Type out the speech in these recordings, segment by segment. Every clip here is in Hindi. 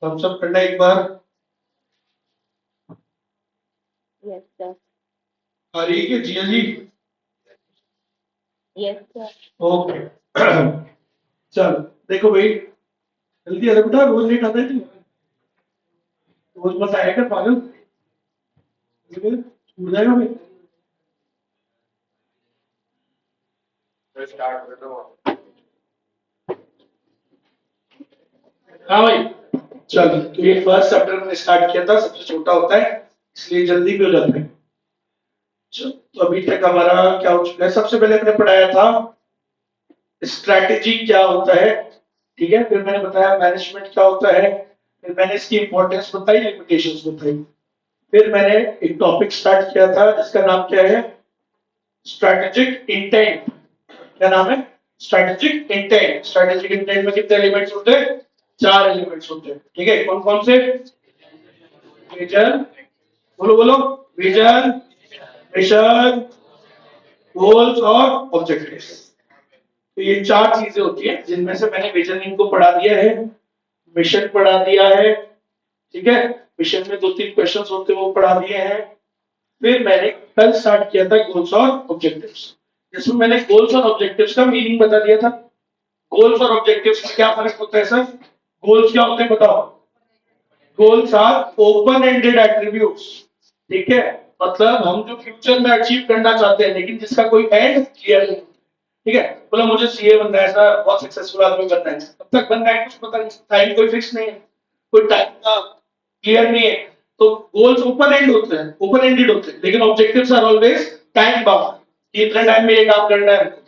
सब करना एक बार। Yes sir. आ रही है क्या Jiya ji? Yes sir. Okay. चल देखो भाई, जल्दी आ जा बेटा, रोज लेट आता है तू। रोज मत आया कर पागल, ठीक है? छूट जाएगा भाई। स्टार्ट कर दो। हाँ भाई, चल तो ये फर्स्ट चैप्टर मैंने स्टार्ट किया था, सबसे छोटा होता है इसलिए जल्दी भी हो जाता है। चल, तो अभी तक हमारा क्या हो चुका है? सबसे पहले हमने पढ़ाया था स्ट्रैटेजी क्या होता है, ठीक है? फिर मैंने बताया मैनेजमेंट क्या होता है, फिर मैंने इसकी इंपॉर्टेंस बताई, लिमिटेशंस बताई। फिर मैंने एक टॉपिक स्टार्ट किया था जिसका नाम क्या है? Strategic intent. क्या नाम है? Strategic intent. स्ट्रैटेजिक इंटेंट में कितने एलिमेंट्स होते हैं? 4 एलिमेंट्स होते हैं, ठीक है? कौन कौन से? विजन, बोलो बोलो, विजन, मिशन, गोल्स और ऑब्जेक्टिव्स। तो ये 4 चीजें होती है जिनमें से मैंने विजन इनको पढ़ा दिया है, मिशन पढ़ा दिया है, ठीक है? मिशन में 2-3 क्वेश्चंस होते हैं वो पढ़ा दिए हैं। फिर मैंने कल स्टार्ट किया था गोल्स और ऑब्जेक्टिव्स, जिसमें मैंने गोल्स और ऑब्जेक्टिव्स का मीनिंग बता दिया था। गोल्स और ऑब्जेक्टिव्स में क्या फर्क होता है सर? गोल्स क्या होते हैं बताओ? Goals are open ended attributes, ठीक है? मतलब हम जो फ्यूचर में अचीव करना चाहते हैं लेकिन जिसका कोई एंड क्लियर नहीं, ठीक है? बोला मुझे सीए बनना है सर, बहुत सक्सेसफुल आदमी बनना है, कब तक बनना है कुछ पता नहीं, टाइम कोई फिक्स नहीं है, कोई टाइम का क्लियर नहीं है। तो गोल्स ओपन एंड होते हैं, ओपन एंडेड होते हैं, लेकिन objectives are always time bound, कि इतने टाइम में ये काम करना है हमको।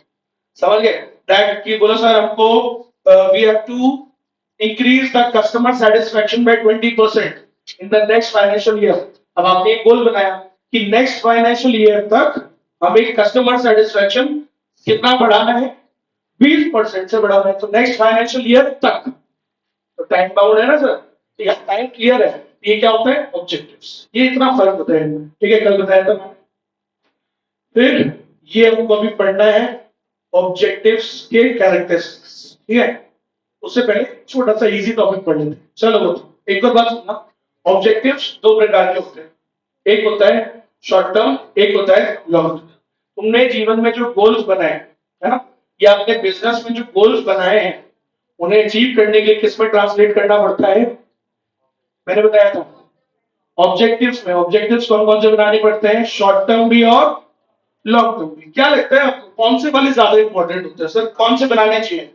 समझ गए? दैट कि बोलो सर हमको we have to increase the customer satisfaction by 20% in the next financial year। अब आपने एक गोल बनाया कि नेक्स्ट फाइनेंशियल ईयर तक हमें कस्टमर सेटिस्फेक्शन कितना बढ़ाना है? 20% से बढ़ाना है, तो नेक्स्ट फाइनेंशियल ईयर तक। तो टाइम बाउंड है ना सर, तो यहाँ टाइम क्लियर है, ये क्या होता है? ऑब्जेक्टिव्स। ये इतना फर्क होता है इनमें, ठीक है? कल बताया था। फिर ये हमको अभी पढ़ना है ऑब्जेक्टिव्स के कैरेक्टरिस्टिक्स, ठीक है? उससे पहले छोटा सा इजी टॉपिक पढ़ लेते हैं। चलो बोलो, एक और बात सुनना, ऑब्जेक्टिव्स 2 प्रकार के होते हैं। एक होता है शॉर्ट टर्म, एक होता है लॉन्ग टर्म। तुमने जीवन में जो गोल्स बनाए है ना, या अपने बिजनेस में जो गोल्स बनाए हैं, उन्हें अचीव करने के लिए किस में ट्रांसलेट करना पड़ता है? मैंने बताया था ऑब्जेक्टिव्स में। ऑब्जेक्टिव्स कौन कौन से बनाने पड़ते हैं? शॉर्ट टर्म भी और लॉन्ग टर्म भी। क्या लगता है आपको कौन से वाले ज्यादा इंपॉर्टेंट होते हैं सर? कौन से बनाने चाहिए,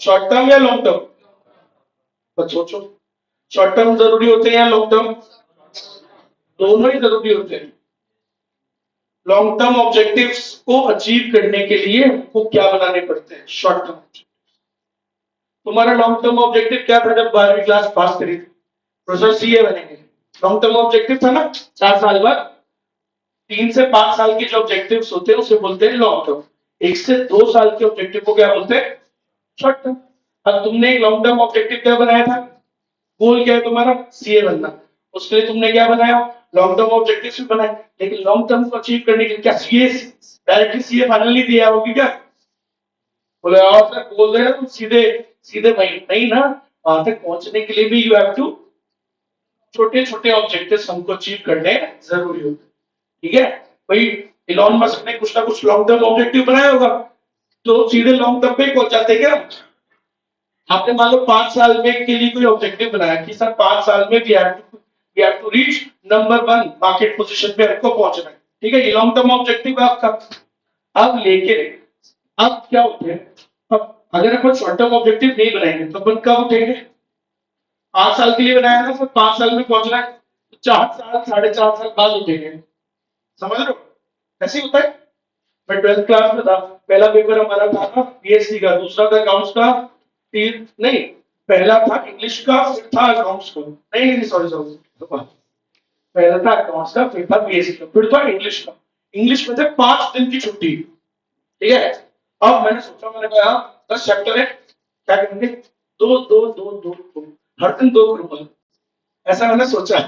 शॉर्ट टर्म या लॉन्ग टर्म? बस सोचो, शॉर्ट टर्म जरूरी होते हैं या लॉन्ग टर्म? दोनों ही जरूरी होते हैं। लॉन्ग टर्म ऑब्जेक्टिव्स को अचीव करने के लिए हमको क्या बनाने पड़ते हैं? Short term. तुम्हारा लॉन्ग टर्म ऑब्जेक्टिव क्या था जब 12वीं क्लास पास करी थी? प्रोफेसर सीए बनेंगे, लॉन्ग टर्म ऑब्जेक्टिव था ना? 4 साल बाद। 3 से 5 साल के जो ऑब्जेक्टिव्स होते हैं उसे बोलते हैं लॉन्ग टर्म। 1 से 2 साल के ऑब्जेक्टिव को क्या बोलते हैं? Short term. अब तुमने एक लॉन्ग टर्म ऑब्जेक्टिव क्या बनाया था? गोल क्या है तुम्हारा? सीए बनना। उसके लिए तुमने क्या बनाया? लॉन्ग टर्म ऑब्जेक्टिव भी बनाए, लेकिन लॉन्ग टर्म को अचीव करने के लिए क्या सीए डायरेक्टली सीए फाइनल नहीं दिया होगी क्या? बोले और सर बोल रहे हैं सीधे सीधे वहीं नहीं ना, वहां तक पहुंचने के लिए भी यू हैव टू छोटे छोटे ऑब्जेक्टिव्स हमको अचीव करने जरूरी होते हैं, ठीक है? भाई इलॉन मस्क ने कुछ ना कुछ लॉन्ग टर्म ऑब्जेक्टिव बनाया होगा, तो सीधे लॉन्ग टर्म पे पहुंच जाते क्या? आपने मान लो 5 साल में के लिए कोई ऑब्जेक्टिव बनाया कि सर 5 साल में we have to reach number 1 market position पे हमको पहुंचना है, ठीक है? ये लॉन्ग टर्म ऑब्जेक्टिव है आपका। अब लेके अब क्या होते हैं, अब अगर अपन शॉर्ट टर्म ऑब्जेक्टिव नहीं बनाएंगे तो अपन कब उठेंगे? 5 साल के लिए बनाया ना, फिर 5 साल में पहुंचना है, तो 4 साल 4.5 साल बाद उठेंगे। समझ रहे हो? ऐसे ही होता है। मैं 12th क्लास में था, पहला पेपर हमारा था ना बीएससी का, दूसरा था अकाउंट्स का, तीन नहीं, पहला था इंग्लिश का, फिर था अकाउंट्स का, नहीं नहीं सॉरी सॉरी, पहला था अकाउंट्स का, फिर था बीएससी का, फिर था इंग्लिश का। इंग्लिश में थे 5 दिन की छुट्टी, ठीक है? अब मैंने सोचा, मैंने कहा 10 चैप्टर है, क्या करेंगे? दो दो दो दो दो, हर दिन 2 करूंगा, ऐसा मैंने सोचा।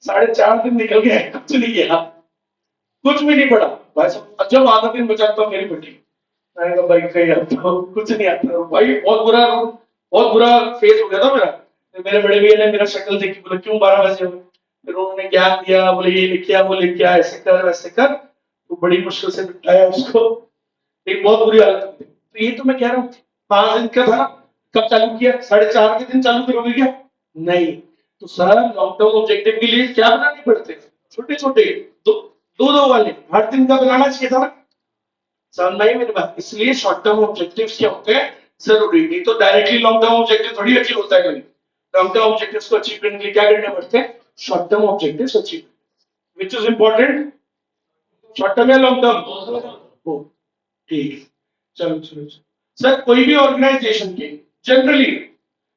4.5 दिन निकल गए, कुछ नहीं किया, कुछ भी नहीं पढ़ा भाई साहब। जब आधा दिन बचा तो मेरी बेटी, मैंने कहा भाई कहीं आता हूँ, कुछ नहीं आता भाई, बहुत बुरा फेस हो गया था मेरा। फिर मेरे बड़े भैया ने मेरा शक्ल देखी, बोले क्यों 12 बजे हो गए? फिर उन्होंने ज्ञान दिया, बोले ये लिख क्या, वो लिख क्या, ऐसे कर वैसे कर, तो बड़ी मुश्किल से बिठाया उसको। एक बहुत बुरी हालत थी। तो ये तो मैं कह रहा हूँ 5 दिन का था ना, कब चालू किया? 4.5 के दिन चालू करोगे क्या? नहीं। तो सर लॉन्ग टर्म ऑब्जेक्टिव के लिए क्या बनाने पड़ते हैं? छोटे छोटे, दो दो दो वाले, हर दिन का बनाना चाहिए था ना। समझ में आई मेरी बात? इसलिए शॉर्ट टर्म ऑब्जेक्टिव्स क्या होते हैं, जरूरी। नहीं तो डायरेक्टली लॉन्ग टर्म ऑब्जेक्टिव थोड़ी अचीव होता है कभी। लॉन्ग टर्म ऑब्जेक्टिव्स को अचीव करने के लिए क्या करने पड़ते हैं? Short term objectives achieve, which is important, short term या लॉन्ग टर्म हो। ठीक है, चलो चलो चलो। सर कोई भी ऑर्गेनाइजेशन के, जनरली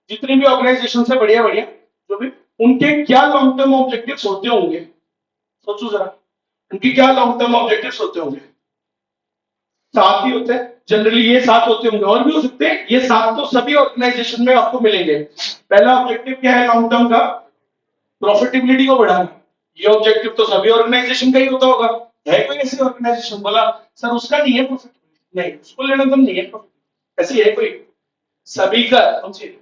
जितनी भी ऑर्गेनाइजेशन है बढ़िया बढ़िया जो भी, उनके क्या लॉन्ग टर्म ऑब्जेक्टिव्स होते होंगे? सोचो जरा, उनके क्या लॉन्ग टर्म ऑब्जेक्टिव्स होते होंगे? 7 ही होते हैं जनरली, ये 7 होते होंगे, और भी हो सकते हैं। ये 7 तो सभी ऑर्गेनाइजेशन में आपको मिलेंगे। पहला ऑब्जेक्टिव क्या है लॉन्ग टर्म का? प्रॉफिटेबिलिटी को बढ़ाना। ये ऑब्जेक्टिव तो सभी ऑर्गेनाइजेशन का ही होता होगा। है कोई ऐसी ऑर्गेनाइजेशन बोला सर उसका नहीं है प्रॉफिटेबिलिटी? नहीं, उसको लेना दम नहीं है प्रॉफिट, ऐसी है कोई? सभी का कौन सी है?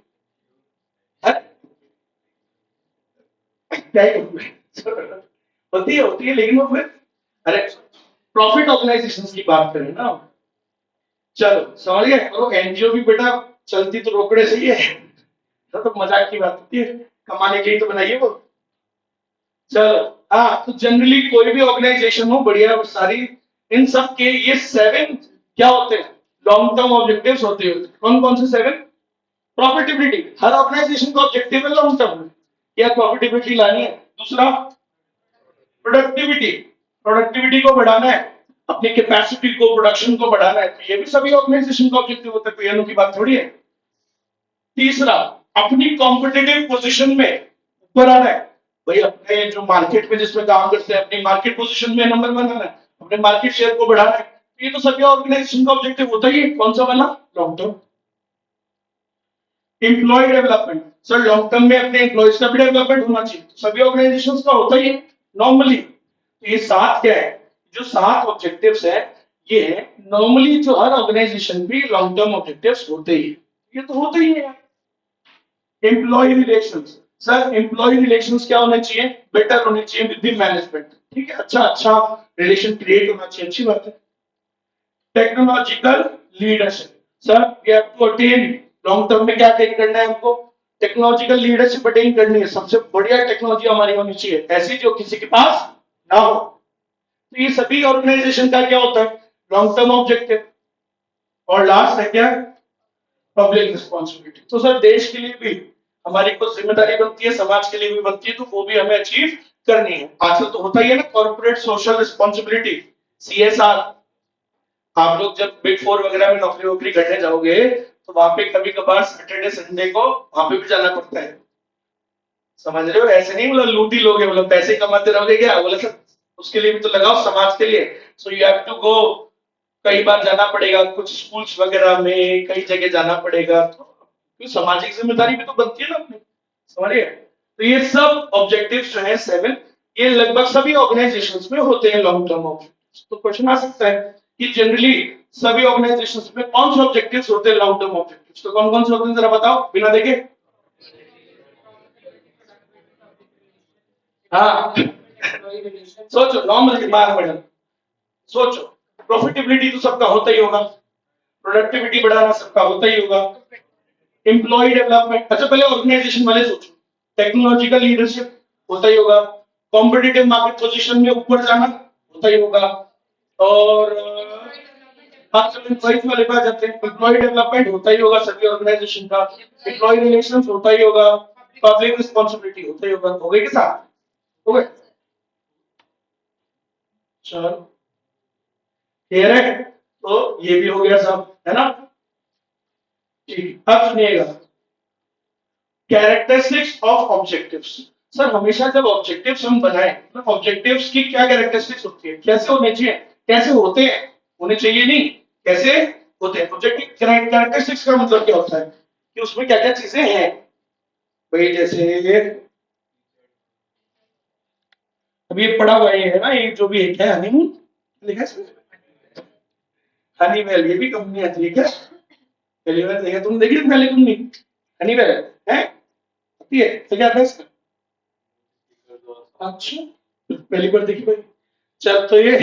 क्या ही बोलूं मैं? होती है लेकिन वो फिर, अरे प्रॉफिट ऑर्गेनाइजेशन की बात करें ना। चलो समझ गए। और एनजीओ भी बेटा चलती तो रोकड़े से ही है, तो मजाक की बात होती है, कमाने के लिए तो बनाइए वो। चलो, हाँ तो जनरली कोई भी ऑर्गेनाइजेशन हो बढ़िया और सारी, इन सब के ये 7 क्या होते हैं? लॉन्ग टर्म ऑब्जेक्टिव्स होते हैं। कौन कौन से 7? प्रॉफिटेबिलिटी, हर ऑर्गेनाइजेशन का ऑब्जेक्टिव है लॉन्ग टर्म में क्या प्रॉफिटेबिलिटी लानी है। दूसरा प्रोडक्टिविटी, प्रोडक्टिविटी को बढ़ाना है, अपनी कैपेसिटी को, प्रोडक्शन को बढ़ाना है, तो ये भी सभी ऑर्गेनाइजेशन का ऑब्जेक्टिव होता है, कोई अनोखी बात थोड़ी है। तीसरा, अपनी कॉम्पिटिटिव पोजीशन में ऊपर आना है, भाई अपने जो मार्केट में जिसमें काम करते हैं अपनी मार्केट पोजीशन में नंबर 1 आना है, अपने मार्केट शेयर को बढ़ाना है। तो ये तो सभी ऑर्गेनाइजेशन का ऑब्जेक्टिव होता ही है। कौन सा वाला? Long term. Employ development, sir long term में अपने एम्प्लॉयज का भी डेवलपमेंट होना चाहिए, तो सभी ऑर्गेनाइजेशन का होता ही है नॉर्मली। तो ये 7 क्या है? जो 7 ऑब्जेक्टिव्स है, ये नॉर्मली जो हर ऑर्गेनाइजेशन भी लॉन्ग टर्म ऑब्जेक्टिव्स होते ही, ये तो होते ही है। Employ relations, sir employ relations क्या होने चाहिए? बेटर होने चाहिए विद द मैनेजमेंट। ठीक है, अच्छा अच्छा रिलेशन क्रिएट होना चाहिए, अच्छी बात है। Technological leadership, sir we have to attain, long term में क्या अटेन करना है हमको? टेक्नोलॉजिकल लीडरशिप अटेन करनी है, सबसे बढ़िया टेक्नोलॉजी हमारी होनी चाहिए, ऐसी जो किसी के पास ना हो। तो ये सभी ऑर्गेनाइजेशन का क्या होता है? Long term objective. और लास्ट है क्या? Public responsibility. तो सर देश के लिए भी हमारी कुछ जिम्मेदारी बनती है, समाज के लिए भी बनती है, तो वो भी हमें अचीव करनी है। आजकल तो होता ही है ना कॉर्पोरेट सोशल रिस्पॉन्सिबिलिटी, CSR। आप लोग जब बिग 4 वगैरह में नौकरी वोकरी करने जाओगे तो वहां पे कभी कभार सैटरडे संडे को वहां पे भी जाना पड़ता है। समझ रहे हो? ऐसे नहीं बोला लूटी लोगे, बोला पैसे कमाते रहोगे क्या, बोला सर उसके लिए भी तो लगाओ समाज के लिए। So you have to go, कई बार जाना पड़ेगा कुछ स्कूल्स वगैरह में, कई जगह जाना पड़ेगा, तो सामाजिक जिम्मेदारी भी तो बनती है ना अपनी। समझिए, तो ये सब ऑब्जेक्टिव्स जो है 7, ये लगभग सभी ऑर्गेनाइजेशंस में होते हैं लॉन्ग टर्म ऑब्जेक्टिव्स। तो क्वेश्चन आ सकता है कि जनरली सभी ऑर्गेनाइजेशंस में कौन से ऑब्जेक्टिव्स होते हैं लॉन्ग टर्म ऑब्जेक्टिव्स? तो कौन कौन से होते हैं जरा बताओ बिना देखे। हाँ सोचो, नॉर्मल दिमाग में डालो, सोचो। प्रॉफिटेबिलिटी तो सबका होता ही होगा, प्रोडक्टिविटी बढ़ाना सबका होता ही होगा, एम्प्लॉय डेवलपमेंट, अच्छा पहले ऑर्गेनाइजेशन वाले सोचो, टेक्नोलॉजिकल लीडरशिप होता ही होगा, कॉम्पिटिटिव मार्केट पोजीशन में ऊपर जाना होता ही होगा, और हाँ चलो एम्प्लॉयज वाले पास जाते हैं, एम्प्लॉय डेवलपमेंट होता ही होगा सभी ऑर्गेनाइजेशन का, एम्प्लॉय रिलेशंस होता ही होगा, पब्लिक रिस्पॉन्सिबिलिटी होता ही होगा। हो गए के साथ? हो गए, चलो क्लियर है। तो ये भी हो गया सब, है ना? ठीक, अब सुनिएगा, कैरेक्टरिस्टिक्स ऑफ ऑब्जेक्टिव्स। सर हमेशा जब ऑब्जेक्टिव्स हम बनाएं तो ऑब्जेक्टिव्स की क्या कैरेक्टरिस्टिक्स होती है, कैसे होने चाहिए, कैसे होते हैं, होने चाहिए नहीं, कैसे होते हैं ऑब्जेक्टिव। कैरेक्टरिस्टिक्स का मतलब क्या होता है कि उसमें क्या क्या चीजें हैं। भाई जैसे अभी ये पढ़ा हुआ ये है ना, ये जो भी एक है हनीमून लिखा है इसमें, हनीवेल, ये भी कंपनी आती है क्या? पहली बार देखा, तुम देखी थी पहले कंपनी हनीवेल है? सकती है, तो क्या था इसका? अच्छा, पहली बार देखी भाई। चल तो ये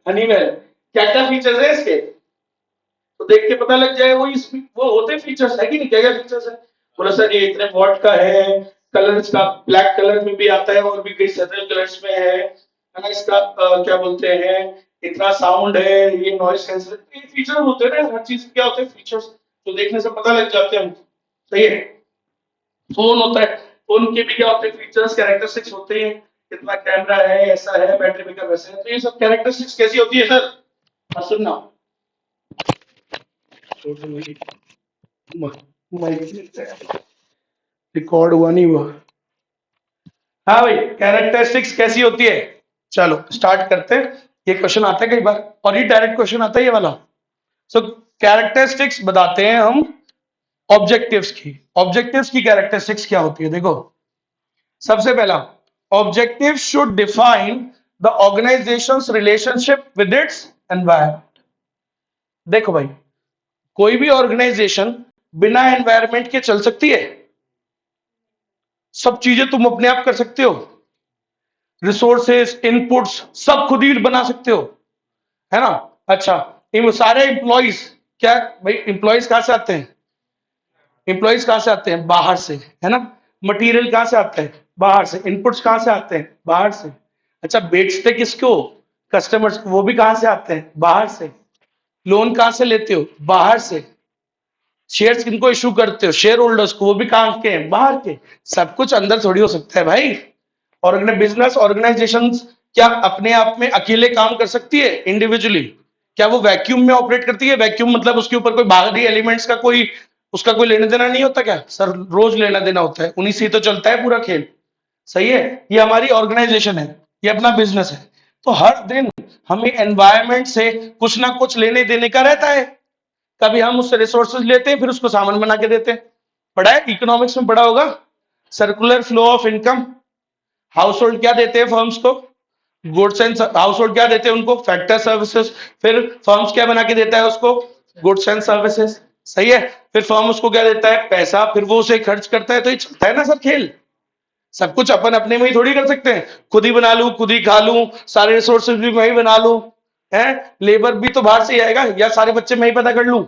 हनीवेल, क्या क्या फीचर्स है इसके, तो देख के पता लग जाए, वो होते फीचर्स है कि नहीं, क्या क्या फीचर्स है। बोला सर ये इतने वॉट का है, कलर्स का ब्लैक कलर में भी आता है और भी कई सेवरल कलर्स में है ना, इसका क्या बोलते हैं, इतना साउंड है, ये नॉइस कैंसलेशन, ये फीचर होते हैं ना, हर चीज के क्या होते हैं फीचर्स, तो देखने से पता लग जाते हैं हमको। सही है। फोन होता है, फोन के भी क्या होते हैं फीचर्स, कैरेक्टरिस्टिक्स होते हैं, कितना कैमरा है, ऐसा है, बैटरी बैकअप ऐसा है, तो ये सब कैरेक्टरिस्टिक्स कैसी होती है सर। हाँ सुनना, रिकॉर्ड हुआ नहीं हुआ। हाँ भाई, कैरेक्टरिस्टिक्स कैसी होती है, चलो स्टार्ट करते हैं। ये क्वेश्चन आता है कई बार, और ये डायरेक्ट क्वेश्चन आता है ये वाला। सो कैरेक्टरिस्टिक्स बताते हैं हम ऑब्जेक्टिव्स की। ऑब्जेक्टिव्स की कैरेक्टरिस्टिक्स क्या होती है, देखो सबसे पहला, objective should define the organisations relationship with its environment. देखो भाई, कोई भी ऑर्गेनाइजेशन बिना एनवायरनमेंट के चल सकती है? सब चीजें तुम अपने आप कर सकते हो, रिसोर्सेस इनपुट्स सब खुद ही बना सकते हो, है ना। अच्छा, इन सारे एम्प्लॉइज, क्या भाई एम्प्लॉइज कहां से आते हैं? एम्प्लॉइज कहां से आते हैं? बाहर से, है ना। मटेरियल कहां से आता है? बाहर से। इनपुट्स कहां से आते हैं? बाहर से। अच्छा, बेचते किसको? कस्टमर्स को, वो भी कहां से आते हैं? बाहर से। लोन कहां से लेते हो? बाहर से। शेयर्स किनको इशू करते हो? शेयर होल्डर्स को, वो भी कहां के हैं? बाहर के। सब कुछ अंदर थोड़ी हो सकता है भाई। और बिजनेस ऑर्गेनाइजेशन क्या अपने आप में अकेले काम कर सकती है इंडिविजुअली? क्या वो वैक्यूम में ऑपरेट करती है? वैक्यूम मतलब उसके ऊपर कोई बाहरी एलिमेंट्स का कोई, उसका कोई लेना देना नहीं होता क्या सर? रोज लेना देना होता है, उन्हीं से ही तो चलता है पूरा खेल। सही है। ये हमारी ऑर्गेनाइजेशन है, ये अपना बिजनेस है, तो हर दिन हमें एनवायरमेंट से कुछ ना कुछ लेने देने का रहता है। कभी हम उससे रिसोर्सेज लेते हैं, फिर उसको सामान बना के देते हैं। पढ़ा है इकोनॉमिक्स में, पढ़ा होगा, circular flow of income. House hold क्या देते हैं फर्म्स को? गुड्स एंड, हाउस होल्ड क्या देते हैं उनको? Factor services. फिर फर्म्स क्या बना के देता है उसको? Goods and services. सही है। फिर फर्म उसको क्या देता है? पैसा, फिर वो उसे खर्च करता है, तो ये चलता है ना सर खेल। सब कुछ अपन अपने में ही थोड़ी कर सकते हैं, खुद ही बना लूं, खुद ही खा लूं, सारे रिसोर्सेज भी मैं ही बना लूं, है। लेबर भी तो बाहर से ही आएगा, या सारे बच्चे मैं ही पैदा कर लूं?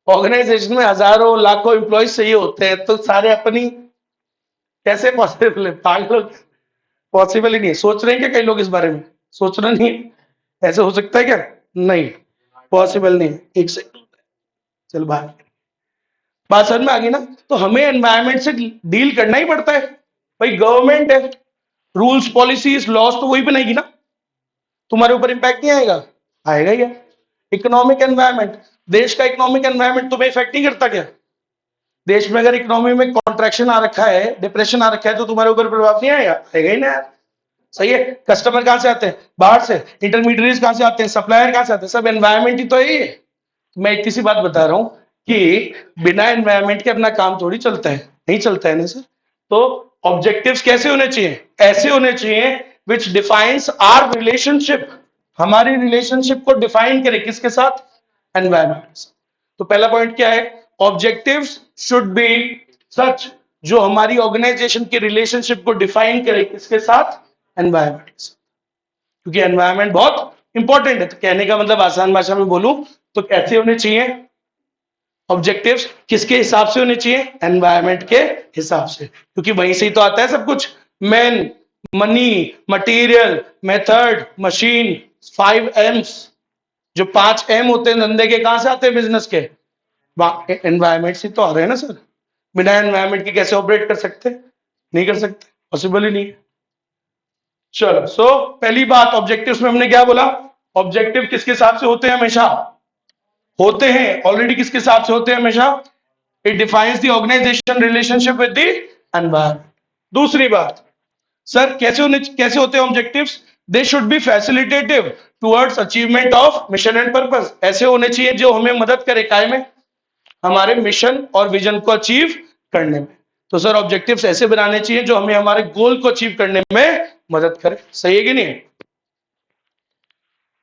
ऑर्गेनाइजेशन में हजारों लाखों एम्प्लॉयज चाहिए होते हैं, तो सारे अपनी, कैसे पॉसिबल है पागल? पॉसिबल ही नहीं है। सोच रहे हैं क्या कई लोग इस बारे में? सोचना नहीं है, ऐसे हो सकता है क्या? नहीं, पॉसिबल नहीं है। एक सेकंड, चल बाहर। बात समझ में आ गई ना। तो हमें एनवायरमेंट से डील करना ही पड़ता है भाई, गवर्नमेंट है, रूल्स पॉलिसीज लॉस तो वही बनाएगी ना, तुम्हारे ऊपर इंपैक्ट नहीं आएगा? आएगा ही। इकोनॉमिक एनवायरमेंट, देश का इकोनॉमिक एनवायरमेंट तुम्हें इफेक्ट नहीं करता क्या? देश में अगर इकोनॉमी में कॉन्ट्रैक्शन आ रखा है, डिप्रेशन आ रखा है, तो तुम्हारे ऊपर प्रभाव नहीं आएगा? आएगा ही ना यार। सही है। कस्टमर कहां से आते हैं? बाहर से। इंटरमीडिएट कहां से आते हैं? सप्लायर कहां से आते हैं? सब एनवायरमेंट ही तो है ये। मैं इतनी सी बात बता रहा हूं कि बिना एनवायरमेंट के अपना काम थोड़ी चलता है, नहीं चलता है ना सर। तो ऑब्जेक्टिव्स कैसे होने चाहिए? ऐसे होने चाहिए विच डिफाइंस आवर रिलेशनशिप, हमारी रिलेशनशिप को डिफाइन करे, किसके साथ? एनवायरमेंट। तो पहला पॉइंट क्या है? ऑब्जेक्टिव्स शुड बी सच जो हमारी ऑर्गेनाइजेशन की रिलेशनशिप को डिफाइन करे, किसके साथ? एनवायरमेंट के साथ। क्योंकि एनवायरमेंट बहुत इंपॉर्टेंट है। तो कहने का मतलब आसान भाषा में बोलूं तो कैसे होने चाहिए ऑब्जेक्टिव्स? किसके हिसाब से होने चाहिए? एनवायरमेंट के हिसाब से, क्योंकि वहीं से ही तो आता है सब कुछ। Man, money, material, method, machine, 5 AIIMS. जो 5 एम होते हैं धंधे के, कहां से आते हैं? बिजनेस के। एनवायरमेंट से तो आ रहे हैं ना सर। बिना एनवायरमेंट के कैसे ऑपरेट कर सकते? नहीं कर सकते, पॉसिबल ही नहीं है। चलो, सो पहली बात, ऑब्जेक्टिव्स में हमने क्या बोला? ऑब्जेक्टिव किसके हिसाब से होते हैं? हमेशा होते हैं ऑलरेडी, किसके हिसाब से होते हैं? हमेशा it defines the organisation relationship with the environment. दूसरी बात, सर कैसे होते हैं objectives? They should be facilitative towards achievement of mission and purpose. ऐसे होने चाहिए जो हमें मदद करे काय में? हमारे मिशन और विजन को अचीव करने में। तो सर ऑब्जेक्टिव्स ऐसे बनाने चाहिए जो हमें हमारे गोल को अचीव करने में मदद करे। सही है कि नहीं?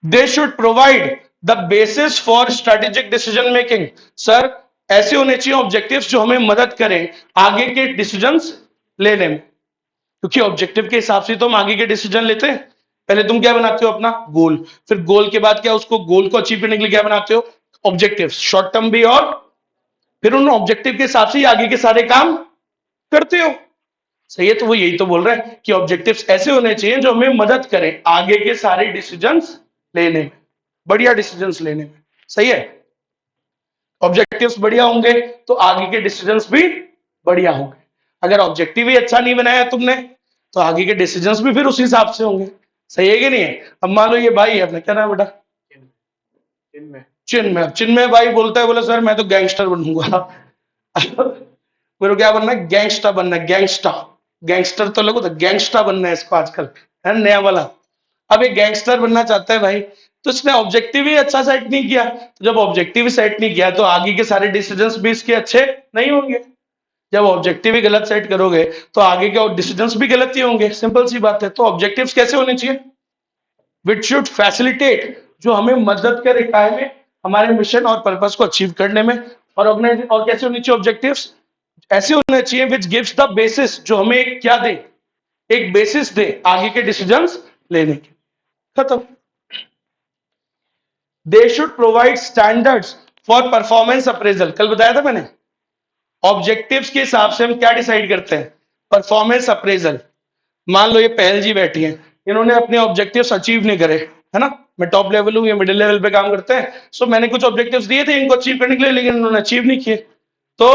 They should provide the basis for strategic decision making. Sir ऐसे होने चाहिए ऑब्जेक्टिव्स जो हमें मदद करें आगे के डिसीजंस लेने में, क्योंकि ऑब्जेक्टिव के हिसाब से तो हम आगे के डिसीजन लेते हैं। पहले तुम क्या बनाते हो, अपना गोल, फिर गोल के बाद क्या, उसको गोल को अचीव करने के लिए क्या बनाते हो, ऑब्जेक्टिव्स, शॉर्ट टर्म भी, और फिर उन ऑब्जेक्टिव के हिसाब से ही आगे के सारे काम करते हो। सही है, तो वो यही तो बोल रहे हैं कि ऑब्जेक्टिव्स ऐसे होने चाहिए जो हमें मदद करें आगे के सारे डिसीजंस लेने में, बढ़िया डिसीजंस लेने में। सही है, ऑब्जेक्टिव्स बढ़िया होंगे तो आगे के डिसीजंस भी बढ़िया होंगे। अगर ऑब्जेक्टिव ही अच्छा नहीं बनाया तुमने तो आगे के डिसीजंस भी फिर उस हिसाब से होंगे। सही है कि नहीं है? अब मान लो ये भाई है, अपने क्या नाम है बेटा, चिन्मय। चिन्मय भाई बोलता है, बोले सर मैं तो गैंगस्टर बनूंगा। मेरे को क्या बनना है, गैंगस्टर बनना है, गैंगस्टर। गैंगस्टर तो लोगों तो गैंगस्टर बनना है इसको आजकल, है नया वाला। अब एक गैंगस्टर बनना चाहता है भाई, तो इसने ऑब्जेक्टिव ही अच्छा सेट नहीं किया। तो जब ऑब्जेक्टिव ही सेट नहीं किया तो आगे के सारे डिसीजंस भी इसके अच्छे नहीं होंगे। जब ऑब्जेक्टिव ही गलत सेट करोगे तो आगे के डिसीजंस भी गलत ही होंगे, सिंपल सी बात है। तो ऑब्जेक्टिव्स कैसे होने चाहिए, विच शुड फैसिलिटेट, जो हमें मदद करे काय में, हमारे मिशन और पर्पस को अचीव करने में। और ऑर्गेनाइज, और कैसे होनी चाहिए ऑब्जेक्टिव्स, ऐसे होने चाहिए विच गिव्स द बेसिस, जो हमें एक क्या दे, एक बेसिस दे आगे के डिसीजंस लेने के। खत्म। They should provide standards for performance appraisal, कल बताया था मैंने। ऑब्जेक्टिव्स के हिसाब से हम क्या डिसाइड करते हैं, परफॉर्मेंस अप्रेजल। मान लो ये पहल जी बैठी है, इन्होंने अपने ऑब्जेक्टिव्स अचीव नहीं करे, है ना, मैं टॉप लेवल हूं, ये मिडिल लेवल पे काम करते हैं, सो मैंने कुछ ऑब्जेक्टिव्स दिए थे इनको अचीव करने के लिए, लेकिन इन्होंने अचीव नहीं किए। तो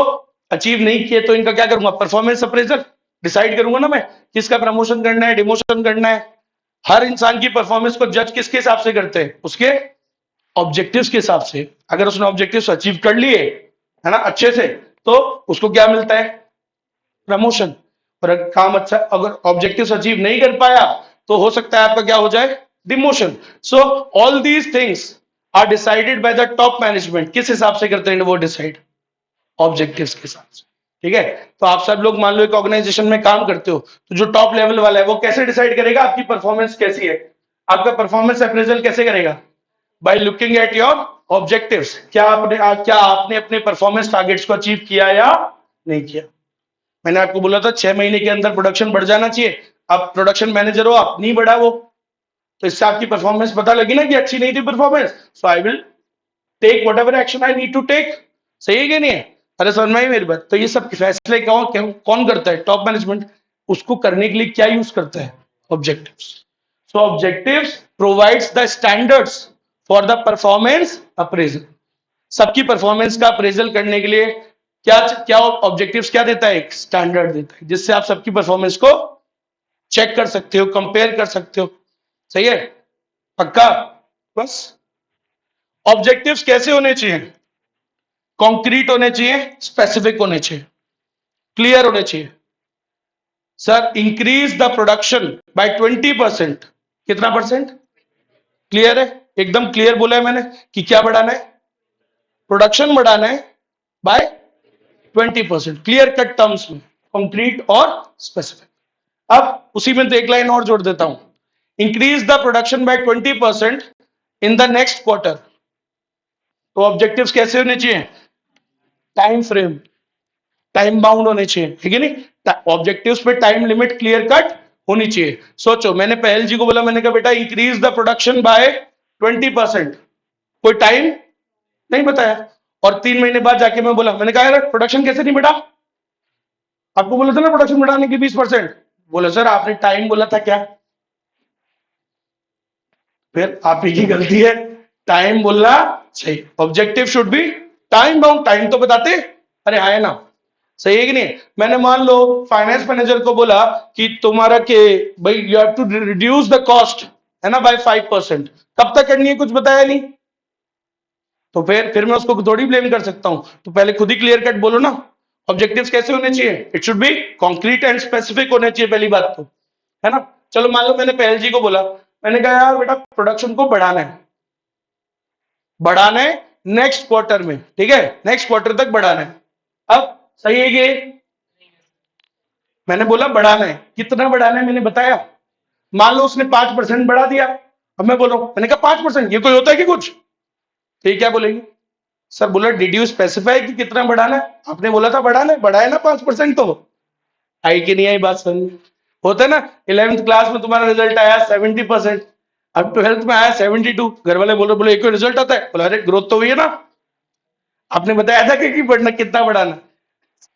अचीव नहीं किए तो इनका क्या करूंगा, परफॉर्मेंस अप्रेजल डिसाइड करूंगा ना मैं, किसका प्रमोशन करना है, डिमोशन करना है। हर इंसान की परफॉर्मेंस को जज किसके हिसाब से करते हैं, उसके ऑब्जेक्टिव्स के हिसाब से। अगर उसने ऑब्जेक्टिव्स अचीव कर लिए, है ना, अच्छे से, तो उसको क्या मिलता है, प्रमोशन। और अगर काम अच्छा, अगर ऑब्जेक्टिव्स अचीव नहीं कर पाया तो हो सकता है आपका क्या हो जाए, demotion. So all these things are decided by the top management. किस हिसाब से करते हैं वो डिसाइड, ऑब्जेक्टिव्स के हिसाब से। ठीक है, तो आप सब लोग मान लो एक ऑर्गेनाइजेशन में काम करते हो, तो जो टॉप लेवल वाला है वो कैसे डिसाइड करेगा आपकी परफॉर्मेंस कैसी है, आपका परफॉर्मेंस अप्रेजल कैसे करेगा, by looking at your objectives. क्या आपने अपने परफॉर्मेंस टारगेट्स को अचीव किया या नहीं किया। मैंने आपको बोला था 6 महीने के अंदर प्रोडक्शन बढ़ जाना चाहिए। अब प्रोडक्शन मैनेजर हो आप, नहीं बढ़ा वो, तो इससे आपकी परफॉर्मेंस पता लगी ना कि अच्छी नहीं थी performance. So I will take whatever action I need to take. सही है कि नहीं है? अरे समझ में आई मेरी बात? तो ये सब फैसले कौन करता है, टॉप मैनेजमेंट। उसको करने के लिए क्या यूज करता है, objectives. So objectives provides the standards for the performance appraisal. सबकी परफॉर्मेंस का अप्रेजल करने के लिए क्या क्या ऑब्जेक्टिव्स क्या देता है, एक स्टैंडर्ड देता है, जिससे आप सबकी परफॉर्मेंस को चेक कर सकते हो, कंपेयर कर सकते हो। सही है, पक्का? बस ऑब्जेक्टिव्स कैसे होने चाहिए, कॉन्क्रीट होने चाहिए, स्पेसिफिक होने चाहिए, क्लियर होने चाहिए। Sir increase the production by 20%, कितना परसेंट, क्लियर है, एकदम क्लियर बोला है मैंने कि क्या बढ़ाना है, प्रोडक्शन बढ़ाना है बाय 20%, क्लियर कट टर्म्स में, कंक्रीट और स्पेसिफिक। अब उसी में तो एक लाइन और जोड़ देता हूं, increase the production by 20% in the next quarter. तो ऑब्जेक्टिव्स कैसे होने चाहिए, टाइम फ्रेम, टाइम बाउंड होने चाहिए, ठीक है नहीं, ऑब्जेक्टिव्स पे टाइम लिमिट क्लियर कट होनी चाहिए। सोचो, मैंने पहल जी को बोला, मैंने कहा बेटा इंक्रीज द प्रोडक्शन बाय 20%, कोई टाइम नहीं बताया। और 3 महीने बाद जाके मैं बोला, मैंने कहा यार प्रोडक्शन कैसे नहीं बढ़ा, आपको बोला था ना प्रोडक्शन बढ़ाने की 20%, बोला सर आपने टाइम बोला था क्या। फिर आप ही की गलती है, टाइम बोलना सही, objective should B time bound, time तो बताते, अरे आए ना। सही है कि नहीं? मैंने मान लो फाइनेंस मैनेजर को बोला कि तुम्हारा के भाई you have to reduce the cost, है ना, बाय 5%, कब तक करनी है कुछ बताया नहीं, तो फिर मैं उसको थोड़ी ब्लेम कर सकता हूं। तो पहले खुद ही क्लियर कट बोलो ना, ऑब्जेक्टिव्स कैसे होने चाहिए, it should B concrete and specific होने चाहिए, पहली बात तो, है ना। चलो मान लो मैंने पहल जी को बोला, मैंने कहा यार बेटा प्रोडक्शन को बढ़ाना है नेक्स्ट क्वार्टर में, ठीक है, नेक्स्ट क्वार्टर तक बढ़ाना है। अब सही है कि मैंने बोला बढ़ाना है, कितना बढ़ाना है मैंने बताया। मान लो उसने 5% बढ़ा दिया, अब मैं बोलो, मैंने कहा 5%, ये कोई होता है कि कुछ, ठीक क्या बोलेंगे, सर बोला डिड यू स्पेसिफाई कि कितना बढ़ाना है? आपने बोला था बढ़ाना है, बढ़ाया ना 5%। तो आई कि नहीं आई बात समझ में? होता है ना, 11th क्लास में तुम्हारा रिजल्ट आया 70%, अब 12th में आया 72, घर वाले बोल रहे, बोले एक रिजल्ट आता है, बोला अरे ग्रोथ तो हुई है ना, आपने बताया था कि बढ़ना कितना बढ़ाना,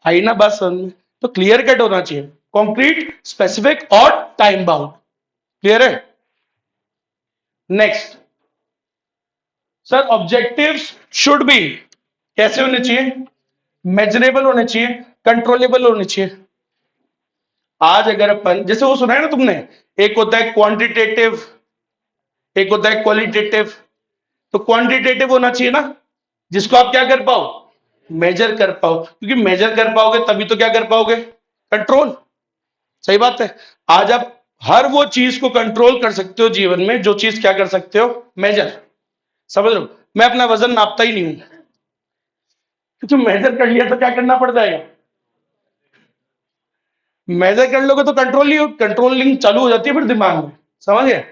आई ना बात समझ में? तो क्लियर कट होना चाहिए, कॉन्क्रीट, स्पेसिफिक और टाइम बाउंड। क्लियर है? Next sir, objectives should be कैसे होने चाहिए? मेजरेबल होने चाहिए, कंट्रोलेबल होने चाहिए। आज अगर अपन, जैसे वो सुना है ना तुमने, एक होता है क्वांटिटेटिव, एक होता है क्वालिटेटिव। तो क्वांटिटेटिव होना चाहिए ना, जिसको आप क्या कर पाओ, मेजर कर पाओ, क्योंकि मेजर कर पाओगे तभी तो क्या कर पाओगे, कंट्रोल। सही बात है। आज आप हर वो चीज को कंट्रोल कर सकते हो जीवन में जो चीज क्या कर सकते हो, मेजर। समझ रहे हो? मैं अपना वजन नापता ही नहीं हूं, क्योंकि मेजर कर लिया तो क्या करना पड़ जाएगा, मेजर कर लोगे तो कंट्रोलिंग चालू हो जाती है फिर दिमाग में। समझ गए?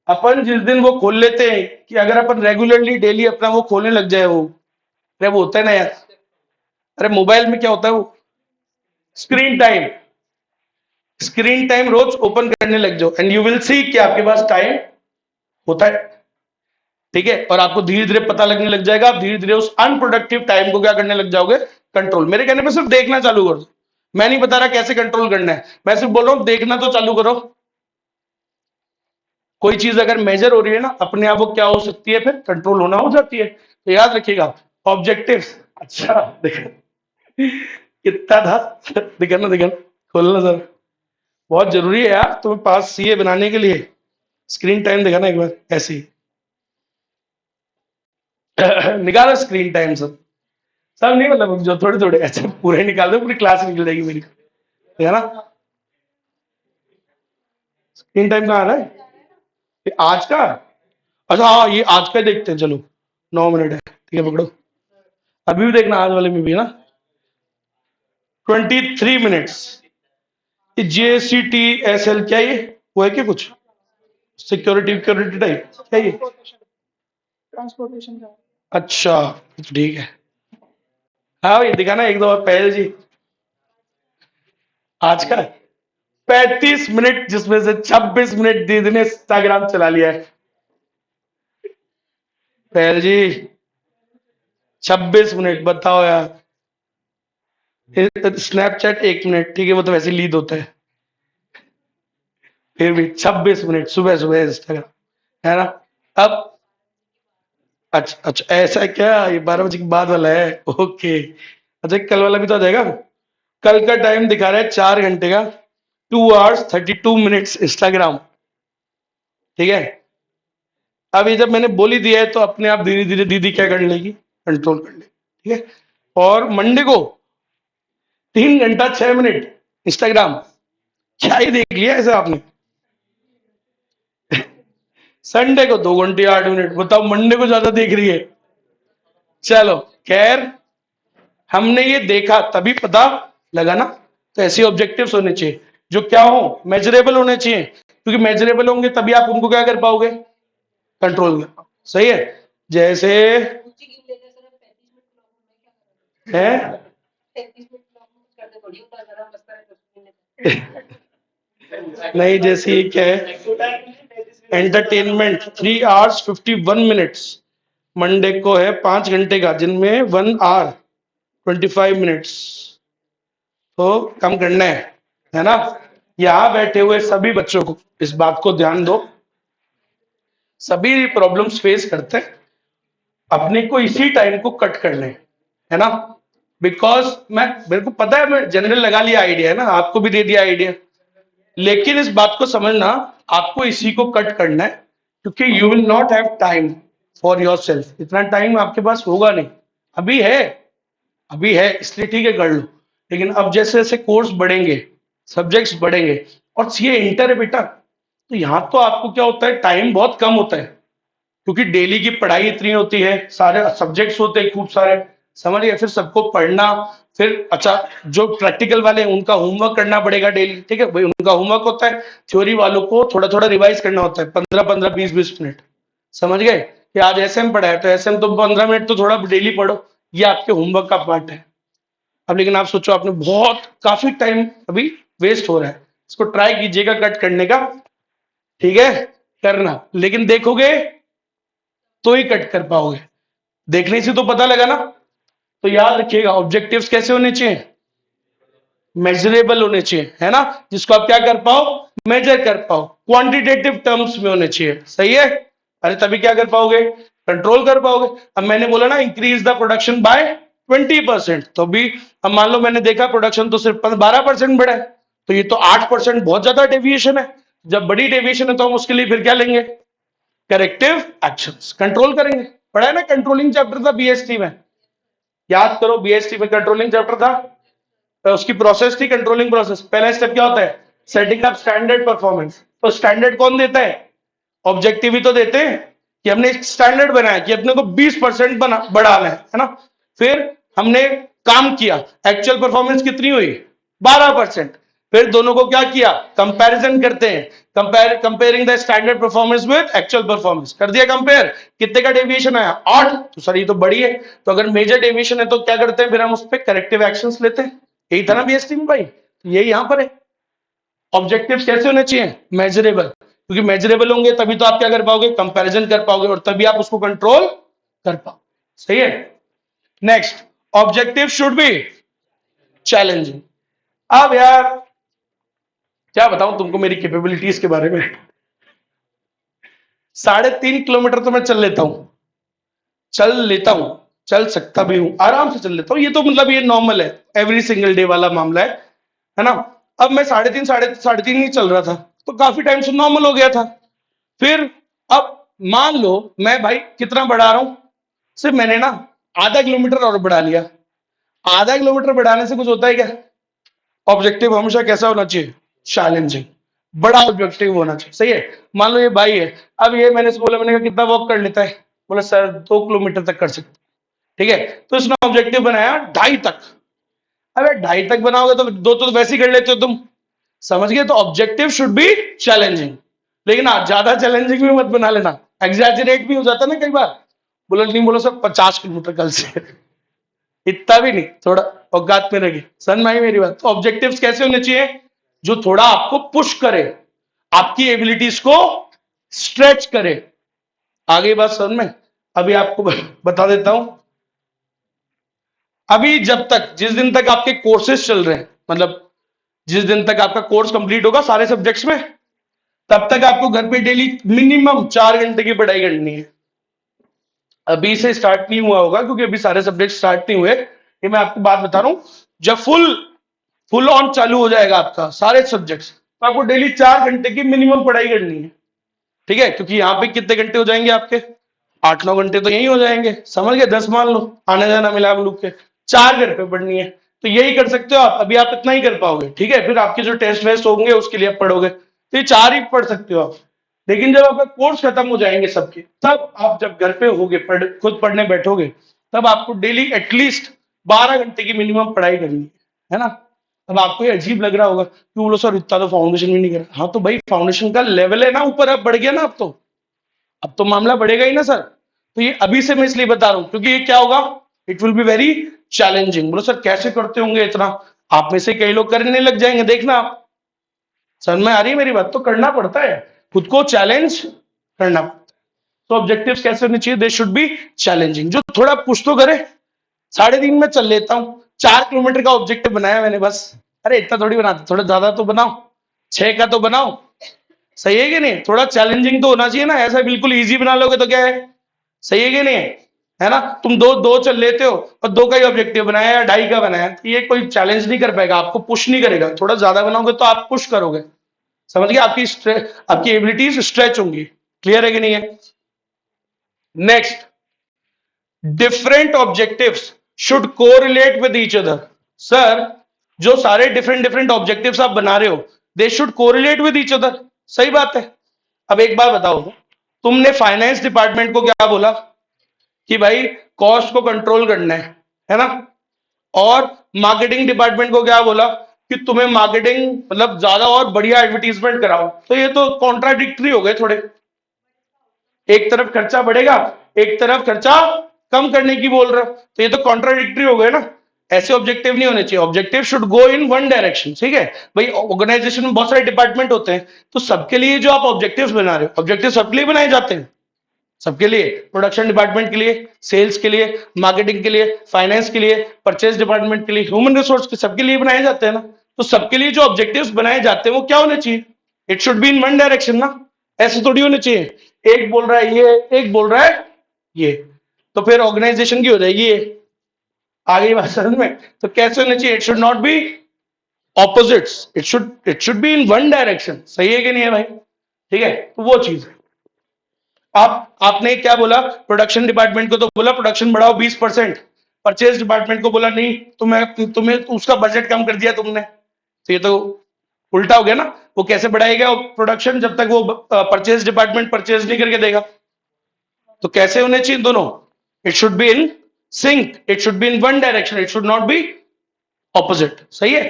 अपन जिस दिन वो खोल लेते हैं कि अगर अपन रेगुलरली डेली अपना वो खोलने लग जाए, वो अरे वो होता है ना यार, अरे मोबाइल में क्या होता है वो, स्क्रीन टाइम, स्क्रीन टाइम रोज ओपन करने लग जाओ एंड यू विल सी कि आपके पास टाइम होता है। ठीक है? और आपको धीरे धीरे पता लगने लग जाएगा, आप धीरे धीरे उस अनप्रोडक्टिव टाइम को क्या करने लग जाओगे, कंट्रोल। मेरे कहने पे सिर्फ देखना चालू कर दो, मैं नहीं बता रहा कैसे कंट्रोल करना है, मैं सिर्फ बोल रहा हूं देखना तो चालू करो। कोई चीज अगर मेजर हो रही है ना, अपने आप वो क्या हो सकती है, फिर कंट्रोल होना हो जाती है। तो याद रखिएगा ऑब्जेक्टिव। अच्छा देखो कितना था, दिखाना दिखाना, खोलना सर, बहुत जरूरी है यार तुम्हें पास सीए बनाने के लिए। स्क्रीन टाइम दिखाना एक बार ऐसे ही निकालो स्क्रीन टाइम सब, सब नहीं मतलब जो थोड़े थोड़े ऐसे पूरे निकाल दो, पूरी क्लास निकल जाएगी मेरी, है ना? स्क्रीन टाइम कहाँ आ रहा है? ये आज का? अच्छा हाँ, ये आज का देखते हैं, चलो 9 मिनट है, ठीक है पकड़ो। अभी भी देखना, आज वाले में भी है ना, 23 मिनट्स। JCTSL क्या ये, वो है क्या कुछ सिक्योरिटी सिक्योरिटी टाइप क्या ये? ट्रांसपोर्टेशन का। अच्छा ठीक है। हाँ भाई दिखाना एक दो बार पहले जी। आज का 35 मिनट, जिसमें से 26 मिनट दीदी ने इंस्टाग्राम चला लिया है। पहल जी 26 मिनट बताओ यार। स्नैपचैट 1 मिनट, ठीक है वो तो वैसे लीड होता है, फिर भी 26 मिनट सुबह सुबह इंस्टाग्राम, है ना? अब अच्छा अच्छा ऐसा है क्या, ये 12 बजे के बाद वाला है, ओके। अच्छा कल वाला भी तो आ जाएगा। कल का टाइम दिखा रहा है 4 घंटे का, 2 hours 32 minutes इंस्टाग्राम। ठीक है? अब ये जब मैंने बोल ही दिया है तो अपने आप धीरे धीरे दीदी क्या कर लेगी, कंट्रोल कर लेगी। ठीक है? और मंडे को 3 घंटा 6 मिनट इंस्टाग्राम, क्या ही देख लिया ऐसा आपने? संडे को 2 घंटे 8 मिनट, बताओ मंडे को ज्यादा देख रही है। चलो खैर, हमने ये देखा तभी पता लगा ना। तो ऐसे ऑब्जेक्टिव्स होने चाहिए जो क्या हो, मेजरेबल होने चाहिए, क्योंकि मेजरेबल होंगे तभी आप उनको क्या कर पाओगे, कंट्रोल कर पाओगे। सही है? जैसे है नहीं, जैसे ये क्या है, एंटरटेनमेंट 3 hours 51 minutes, मंडे को है 5 घंटे का, जिनमें 1 hour 25 minutes, तो कम करना है ना? यहां बैठे हुए सभी बच्चों को इस बात को ध्यान दो, सभी प्रॉब्लम्स फेस करते हैं, अपने को इसी टाइम को कट करने है ना? बिकॉज मैं, मेरे को पता है, मैं जनरल लगा लिया आइडिया, है ना, आपको भी दे दिया आइडिया, लेकिन इस बात को समझना, आपको इसी को कट करना है, क्योंकि you will not have time for your self, इतना टाइम आपके पास होगा नहीं। अभी है, अभी है इसलिए ठीक है कर लो, लेकिन अब जैसे जैसे कोर्स बढ़ेंगे, सब्जेक्ट्स बढ़ेंगे, और सीए इंटर है बेटा, तो यहाँ तो आपको क्या होता है, टाइम बहुत कम होता है, क्योंकि डेली की पढ़ाई इतनी होती है, सारे सब्जेक्ट्स होते हैं खूब सारे, समझ गए? फिर सबको पढ़ना, फिर अच्छा जो प्रैक्टिकल वाले हैं उनका होमवर्क करना पड़ेगा डेली, ठीक है भाई, उनका होमवर्क होता है, थ्योरी वालों को थोड़ा थोड़ा रिवाइज करना होता है, 15 15 20 20 मिनट। समझ गए? कि आज एसएम पढ़ा है तो एसएम तो 15 मिनट तो थोड़ा डेली पढ़ो, ये आपके होमवर्क का पार्ट है। अब लेकिन आप सोचो आपने बहुत काफी टाइम अभी वेस्ट हो रहा है, इसको ट्राई कीजिएगा कट करने का, ठीक है, करना, लेकिन देखोगे तो ही कट कर पाओगे, देखने से तो पता लगा ना। तो याद रखिएगा ऑब्जेक्टिव्स कैसे होने चाहिए, मेजरेबल होने चाहिए, है ना, जिसको आप क्या कर पाओ, मेजर कर पाओ, क्वांटिटेटिव टर्म्स में होने चाहिए, सही है। अरे तभी क्या कर पाओगे, कंट्रोल कर पाओगे। अब मैंने बोला ना इंक्रीज द प्रोडक्शन बाय 20%, तो भी अब मान लो मैंने देखा प्रोडक्शन तो सिर्फ 12% बढ़ा है, तो ये तो 8% बहुत ज्यादा डेविएशन है। जब बड़ी डेविएशन है तो हम उसके लिए फिर क्या लेंगे, करेक्टिव एक्शंस, कंट्रोल करेंगे। पढ़ा है ना, कंट्रोलिंग चैप्टर था बीएसटी में, याद करो बीएसटी में कंट्रोलिंग चैप्टर था, तो उसकी प्रोसेस थी कंट्रोलिंग प्रोसेस। पहला स्टेप क्या होता है, सेटिंग अप स्टैंडर्ड परफॉर्मेंस। तो स्टैंडर्ड कौन देता है, ऑब्जेक्टिव ही तो देते हैं, कि हमने एक स्टैंडर्ड बनाया कि अपने को 20% बढ़ाना है ना। फिर हमने काम किया, एक्चुअल परफॉर्मेंस कितनी हुई, 12%। फिर दोनों को क्या किया, कंपैरिजन करते हैं, comparing the standard performance with actual performance, कर दिया कंपेयर, कितने का डेविएशन आया, 8, तो सर ये तो बड़ी है, तो अगर मेजर डेविएशन है तो क्या करते हैं, फिर हम उस पर करेक्टिव एक्शंस लेते हैं। यही था ना बीएसटी में भाई, यही यहां पर है। ऑब्जेक्टिव्स कैसे होने चाहिए, मेजरेबल, क्योंकि मेजरेबल होंगे तभी तो आप क्या कर पाओगे, कंपैरिजन कर पाओगे, और तभी आप उसको कंट्रोल कर पाओ, सही है। Next, objective should B challenging. अब यार क्या बताऊं तुमको मेरी कैपेबिलिटीज के बारे में, 3.5 किलोमीटर तो मैं चल सकता भी हूं, आराम से चल लेता हूं, ये तो मतलब ये नॉर्मल है, एवरी सिंगल डे वाला मामला है ना। अब मैं 3.5 ही चल रहा था, तो काफी टाइम से नॉर्मल हो गया था। फिर अब मान लो मैं भाई कितना बढ़ा रहा हूं, सिर्फ मैंने ना आधा किलोमीटर और बढ़ा लिया। आधा किलोमीटर बढ़ाने से कुछ होता है क्या, ऑब्जेक्टिव हमेशा कैसा होना चाहिए, चैलेंजिंग, बड़ा ऑब्जेक्टिव होना चाहिए, सही है। मान लो ये भाई है, अब ये मैंने इसको बोला, मैंने कहा कितना वॉक कर लेता है, बोला सर 2 किलोमीटर तक कर सकते, ठीक है, तो इसने ऑब्जेक्टिव बनाया 2.5 तक। अबे 2.5 तक बनाओगे तो 2 तो वैसे ही कर लेते हो तुम, समझ गए। तो ऑब्जेक्टिव शुड बी चैलेंजिंग, लेकिन ज्यादा चैलेंजिंग भी मत बना लेना, एग्जैजरेट भी हो जाता ना कई बार, बोलो नहीं, बोलो सर 50 किलोमीटर कल से इतना भी नहीं, थोड़ा औकात में रहिए, सन भाई मेरी बात। तो ऑब्जेक्टिव्स कैसे होने चाहिए, जो थोड़ा आपको पुश करे, आपकी एबिलिटीज को स्ट्रेच करे। आगे बात समझ में, अभी आपको बता देता हूं। अभी जब तक, जिस दिन तक आपके कोर्सेज चल रहे हैं, मतलब जिस दिन तक आपका कोर्स कंप्लीट होगा सारे सब्जेक्ट्स में, तब तक आपको घर पे डेली मिनिमम 4 घंटे की पढ़ाई करनी है। अभी से स्टार्ट नहीं हुआ होगा क्योंकि अभी सारे सब्जेक्ट स्टार्ट नहीं हुए, ये मैं आपको बात बता रहा हूं। जब फुल ऑन चालू हो जाएगा आपका सारे सब्जेक्ट्स, तो आपको डेली 4 घंटे की मिनिमम पढ़ाई करनी है, ठीक है। क्योंकि यहाँ पे कितने घंटे हो जाएंगे आपके, 8-9 घंटे तो यही हो जाएंगे, समझ गए, 10 मान लो आने जाना मिला हम लोग के, 4 घर पे पढ़नी है, तो यही कर सकते हो आप। अभी आप इतना ही कर पाओगे, ठीक है, फिर आपके जो टेस्ट वेस्ट होंगे उसके लिए आप पढ़ोगे, तो ये 4 ही पढ़ सकते हो आप। लेकिन जब आपका कोर्स खत्म हो जाएंगे सबके, तब आप जब घर पे होगे, खुद पढ़ने बैठोगे, तब आपको डेली एटलीस्ट 12 घंटे की मिनिमम पढ़ाई करनी है ना। अब आपको ये अजीब लग रहा होगा कि बोलो सर इतना तो फाउंडेशन भी नहीं कर, हाँ तो भाई फाउंडेशन का लेवल है ना ऊपर, अब बढ़ गया ना, अब तो मामला बढ़ेगा ही ना सर। तो ये अभी से मैं इसलिए बता रहा हूं क्योंकि ये क्या होगा, it will be very challenging. बोलो सर कैसे करते होंगे इतना, आप में से कई लोग करने लग जाएंगे, देखना आप, समझ में आ रही है मेरी बात। तो करना पड़ता है, खुद को चैलेंज करना पड़ता है। तो ऑब्जेक्टिव्स कैसे होने चाहिए, दे शुड बी चैलेंजिंग, जो थोड़ा पुश तो करे। 3.5 में चल लेता हूं, 4 किलोमीटर का ऑब्जेक्टिव बनाया मैंने बस, अरे इतना थोड़ी बनाते, थोड़ा ज्यादा तो बनाओ, 6 का तो बनाओ, सही है कि नहीं, थोड़ा चैलेंजिंग तो होना चाहिए ना, ऐसा बिल्कुल इजी बना लोगे तो क्या है, सही है कि नहीं, है ना। तुम दो चल लेते हो और 2 का ही ऑब्जेक्टिव बनाया या 2.5 का बनाया, तो ये कोई चैलेंज नहीं कर पाएगा, आपको पुश नहीं करेगा। थोड़ा ज्यादा बनाओगे तो आप पुश करोगे, समझ गए, आपकी एबिलिटीज स्ट्रेच होंगी, क्लियर है कि नहीं है। Next, different objectives should correlate with each other. Sir जो सारे डिफरेंट डिफरेंट ऑब्जेक्टिव्स आप बना रहे हो, they should correlate with each other, सही बात है। अब एक बात बताओ, तुमने फाइनेंस डिपार्टमेंट को क्या बोला कि भाई कॉस्ट को कंट्रोल करना है ना, और मार्केटिंग डिपार्टमेंट को क्या बोला कि तुम्हें मार्केटिंग मतलब ज्यादा और बढ़िया एडवर्टीजमेंट कराओ, तो ये तो कॉन्ट्राडिक्टरी हो गए थोड़े। एक तरफ खर्चा बढ़ेगा एक तरफ खर्चा कम करने की बोल रहा, तो ये तो कॉन्ट्राडिक्टरी हो गया ना। ऐसे ऑब्जेक्टिव नहीं होने चाहिए, objective should go in one direction, ठीक है भाई। ऑर्गेनाइजेशन में बहुत सारे डिपार्टमेंट होते हैं, तो सबके लिए जो आप ऑब्जेक्टिव्स बना रहे हो, ऑब्जेक्टिव सबके लिए बनाए जाते हैं, सबके लिए, प्रोडक्शन डिपार्टमेंट के लिए, सेल्स के लिए, मार्केटिंग के लिए, फाइनेंस के लिए, परचेज डिपार्टमेंट के लिए, ह्यूमन रिसोर्स के, सबके लिए बनाए जाते हैं ना। तो सबके लिए जो ऑब्जेक्टिव्स बनाए जाते हैं वो क्या होने चाहिए, it should be in one direction ना, ऐसे थोड़ी होने चाहिए एक बोल रहा है ये, एक बोल रहा है ये, तो फिर ऑर्गेनाइजेशन की हो जाएगी ये। आ गई बात समझ में? तो कैसे होने चाहिए, it should not be opposites, it should be in one direction. सही है कि नहीं है भाई? ठीक है, तो वो चीज है। आपने क्या बोला, प्रोडक्शन डिपार्टमेंट को तो बोला प्रोडक्शन बढ़ाओ 20%, परचेज डिपार्टमेंट को बोला नहीं, तुम्हें उसका बजट कम कर दिया तुमने, तो ये तो उल्टा हो गया ना। वो कैसे बढ़ाएगा प्रोडक्शन जब तक वो परचेज डिपार्टमेंट परचेज नहीं करके देगा? तो कैसे होने चाहिए दोनों, it should be in sync, it should be in one direction, it should not be opposite. सही है?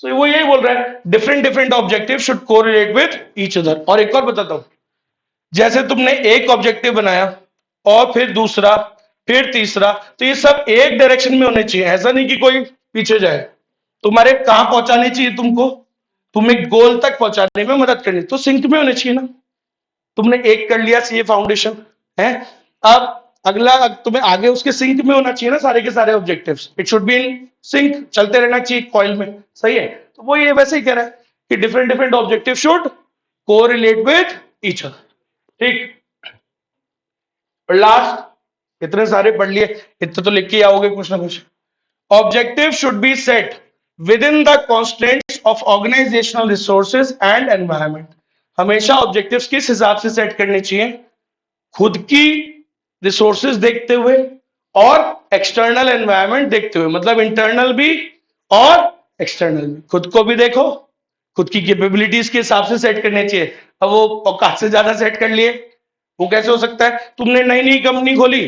सो वो यही बोल रहा है, different different objective should correlate with each other. और एक और बताता हूं, जैसे तुमने एक ऑब्जेक्टिव बनाया और फिर दूसरा, फिर तीसरा, तो ये सब एक डायरेक्शन में होने चाहिए, ऐसा नहीं कि कोई पीछे जाए। तुम्हारे कहां पहुंचाने चाहिए तुमको, तुम्हें गोल तक पहुंचाने में मदद करनी, तो सिंक में होने चाहिए ना। तुमने एक कर लिया सीए फाउंडेशन है, अब अगला तुम्हें आगे उसके सिंक में होना चाहिए ना, सारे के सारे objectives, it should be in sync, चलते रहना चाहिए कॉइल में। सही है? तो वो ये वैसे ही कह रहा है कि different different objective should correlate with each other. ठीक, और लास्ट, इतने सारे पढ़ लिए, इतने तो लिख के आओगे कुछ ना कुछ। Objective should be set within the constants of organisational resources and environment. हमेशा ऑब्जेक्टिव्स किस हिसाब से सेट करने चाहिए, खुद की रिसोर्सेज देखते हुए और एक्सटर्नल एनवायरमेंट देखते हुए, मतलब इंटरनल भी और एक्सटर्नल भी। खुद को भी देखो, खुद की कैपेबिलिटीज के हिसाब से सेट करने चाहिए। अब वो औकात से ज्यादा सेट कर लिए, वो कैसे हो सकता है? तुमने नई नई कंपनी खोली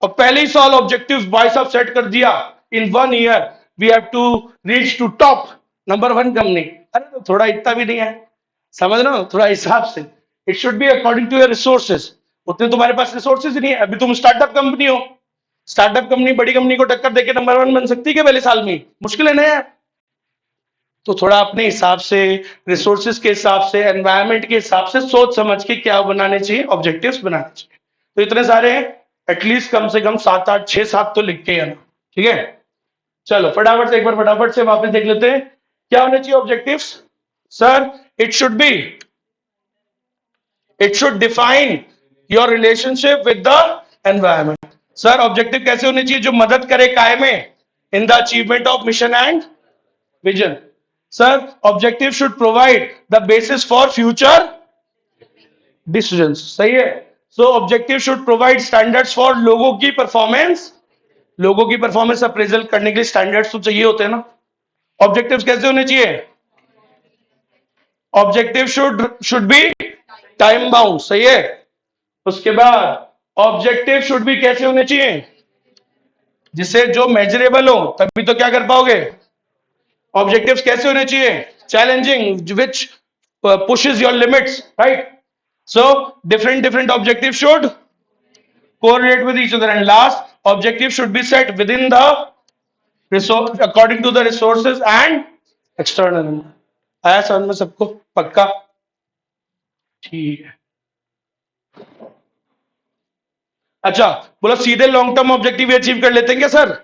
और पहले ही साल ऑब्जेक्टिव्स बाय सब सेट कर दिया, in 1 year we have to reach to top number 1 company. अरे तो थोड़ा इतना भी नहीं है, समझ रहे हो? थोड़ा हिसाब से, it should be according to your resources. उतने तुम्हारे पास रिसोर्सेज ही नहीं है, अभी तुम स्टार्टअप कंपनी हो, स्टार्टअप कंपनी बड़ी कंपनी को टक्कर देके नंबर 1 बन सकती है क्या पहले साल में? मुश्किल है ना यार। तो थोड़ा अपने हिसाब से, रिसोर्सेज के हिसाब से, एनवायरनमेंट के हिसाब से सोच समझ के क्या बनाने चाहिए, ऑब्जेक्टिव्स बनाने चाहिए। तो इतने सारे हैं, एटलीस्ट कम से कम 7 8 6 7 तो लिख के आना। ठीक है, चलो फटाफट से एक बार फटाफट से वापस देख लेते हैं क्या होने चाहिए objectives. Sir it should define your relationship with the environment. Sir objective कैसे होने चाहिए, जो मदद करे काय में, in the achievement of mission and vision. Sir objective should provide the basis for future decisions. सही है? सो objective should provide standards for लोगों की परफॉर्मेंस, लोगों की परफॉर्मेंस अप्रेजल करने के लिए स्टैंडर्ड्स तो चाहिए होते हैं ना। ऑब्जेक्टिव्स कैसे होने चाहिए, objective should B time bound. सही है? उसके बाद ऑब्जेक्टिव शुड बी कैसे होने चाहिए, जिसे जो मेजरेबल हो, तभी तो क्या कर पाओगे। ऑब्जेक्टिव्स कैसे होने चाहिए, challenging, which pushes your limits, right? So different objectives should correlate with each other, and last, objective should be set within the resource, according to the resources and external। आया समझ में सबको? पक्का? ठीक है। अच्छा, बोला सीधे लॉन्ग टर्म ऑब्जेक्टिव अचीव कर लेते हैं क्या सर?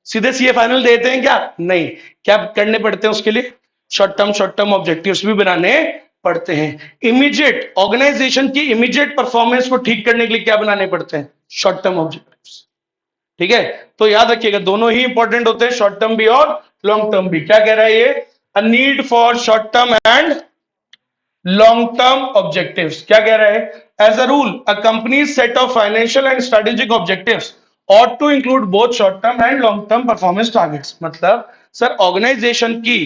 सीधे सीए फाइनल देते हैं क्या? नहीं, क्या करने पड़ते हैं उसके लिए? शॉर्ट टर्म ऑब्जेक्टिव्स भी बनाने पड़ते हैं। इमीडिएट ऑर्गेनाइजेशन की इमीडिएट परफॉर्मेंस को ठीक करने के लिए क्या बनाने पड़ते हैं? Short term objectives. ठीक है, तो याद रखिएगा दोनों ही इंपॉर्टेंट होते हैं, शॉर्ट टर्म भी और लॉन्ग टर्म भी। क्या कह रहा है ये, a need for short term and long term objectives. क्या कह रहा है, as a rule a company set of financial and strategic objectives ought to include both short term and long term performance targets। मतलब सर ऑर्गेनाइजेशन की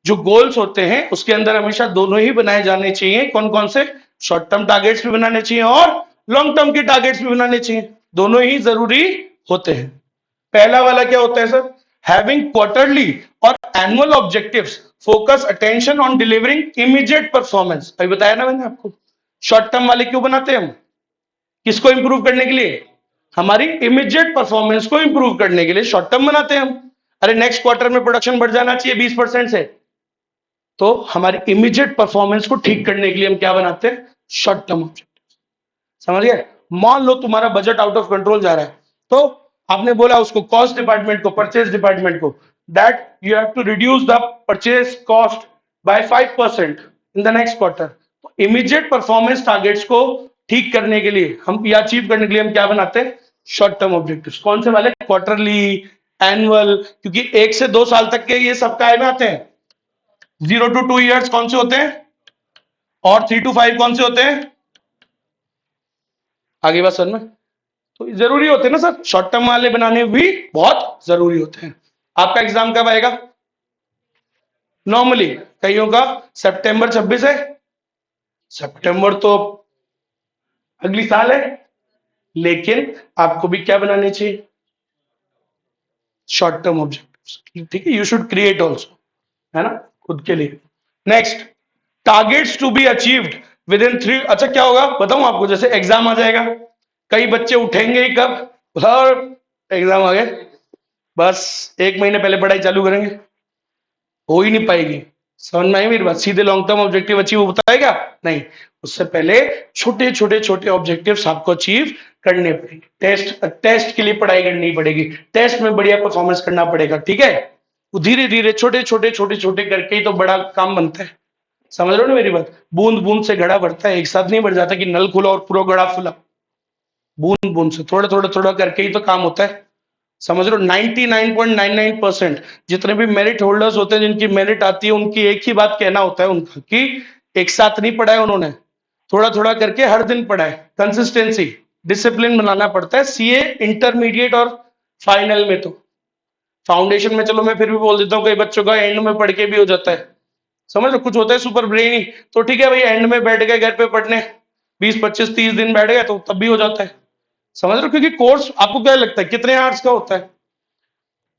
जो गोल्स होते हैं उसके अंदर हमेशा दोनों ही बनाए जाने चाहिए। कौन कौन से? शॉर्ट टर्म टारगेट्स भी बनाने चाहिए और लॉन्ग टर्म के टारगेट्स भी बनाने चाहिए, दोनों ही जरूरी होते हैं। पहला वाला क्या होता है सर, हैविंग क्वार्टरली और annual objectives focus attention on delivering immediate performance. अभी बताया ना मैंने आपको। शॉर्ट टर्म वाले क्यों बनाते हैं हम, किसको इंप्रूव करने के लिए? हमारी इमीडिएट परफॉर्मेंस को इंप्रूव करने के लिए शॉर्ट टर्म बनाते हैं हम। अरे नेक्स्ट क्वार्टर में प्रोडक्शन बढ़ जाना चाहिए 20% से, तो हमारी इमीडिएट परफॉर्मेंस को ठीक करने के लिए हम क्या बनाते हैं, शॉर्ट टर्म ऑब्जेक्टिव। समझ गए? मान लो तुम्हारा बजट आउट ऑफ कंट्रोल जा रहा है, तो आपने बोला उसको कॉस्ट डिपार्टमेंट को, परचेज डिपार्टमेंट को, that you have to reduce the purchase cost by 5% in the next quarter. तो इमीडिएट परफॉर्मेंस टारगेट्स को ठीक करने के लिए हम या अचीव करने के लिए हम क्या बनाते हैं, शॉर्ट टर्म ऑब्जेक्टिव्स। कौन से वाले, क्वार्टरली, एनुअल, क्योंकि 1 से 2 साल तक के ये सब काय में आते हैं। 0 to 2 years कौन से होते हैं, और 3 to 5 कौन से होते हैं। आगे बात समझ में, तो जरूरी होते हैं ना सर, शॉर्ट टर्म वाले बनाने भी बहुत जरूरी होते हैं। आपका एग्जाम कब आएगा, नॉर्मली कईयों का सितंबर 26 है। सितंबर तो अगली साल है, लेकिन आपको भी क्या बनाने चाहिए, शॉर्ट टर्म ऑब्जेक्टिव्स। ठीक है, यू शुड क्रिएट ऑल्सो, है ना, खुद के लिए। Next, targets to be achieved within 3। अच्छा क्या होगा बताऊं आपको, जैसे एग्जाम आ जाएगा, कई बच्चे उठेंगे ही कब, और एग्जाम आ गए, बस 1 महीने पहले पढ़ाई चालू करेंगे, हो ही नहीं पाएगी। समझ में आई मेरी बात? सीधे लॉन्ग टर्म ऑब्जेक्टिव अचीव होता है क्या, नहीं, उससे पहले छोटे छोटे छोटे ऑब्जेक्टिव्स आपको अचीव करने पड़ेंगे। टेस्ट के लिए पढ़ाई करनी पड़ेगी, टेस्ट में बढ़िया परफॉर्मेंस करना पड़ेगा, ठीक है। वो धीरे धीरे छोटे छोटे छोटे छोटे करके ही तो बड़ा काम बनता है। समझ रहे हो ना मेरी बात? बूंद बूंद से घड़ा बढ़ता है, एक साथ नहीं बढ़ जाता कि नल खुला और पूरा घड़ा फुला। बूंद बूंद से थोड़ा थोड़ा थोड़ा करके ही तो काम होता है। समझ लो 99.99% जितने भी मेरिट होल्डर्स होते हैं, जिनकी मेरिट आती है, उनकी एक ही बात कहना होता है उनका कि एक साथ नहीं पढ़ा है उन्होंने, थोड़ा थोड़ा करके हर दिन पढ़ा है। कंसिस्टेंसी, डिसिप्लिन बनाना पड़ता है सीए इंटरमीडिएट और फाइनल में। तो फाउंडेशन में चलो मैं फिर भी बोल देता हूँ, कई बच्चों का एंड में पढ़ के भी हो जाता है। समझ लो, कुछ होता है सुपर ब्रेनी, तो ठीक है भाई, एंड में बैठ गए घर पे पढ़ने, 20 25 30 दिन बैठ गए तो तब भी हो जाता है। समझ लो, क्योंकि कोर्स आपको क्या लगता है कितने आवर्स का होता है,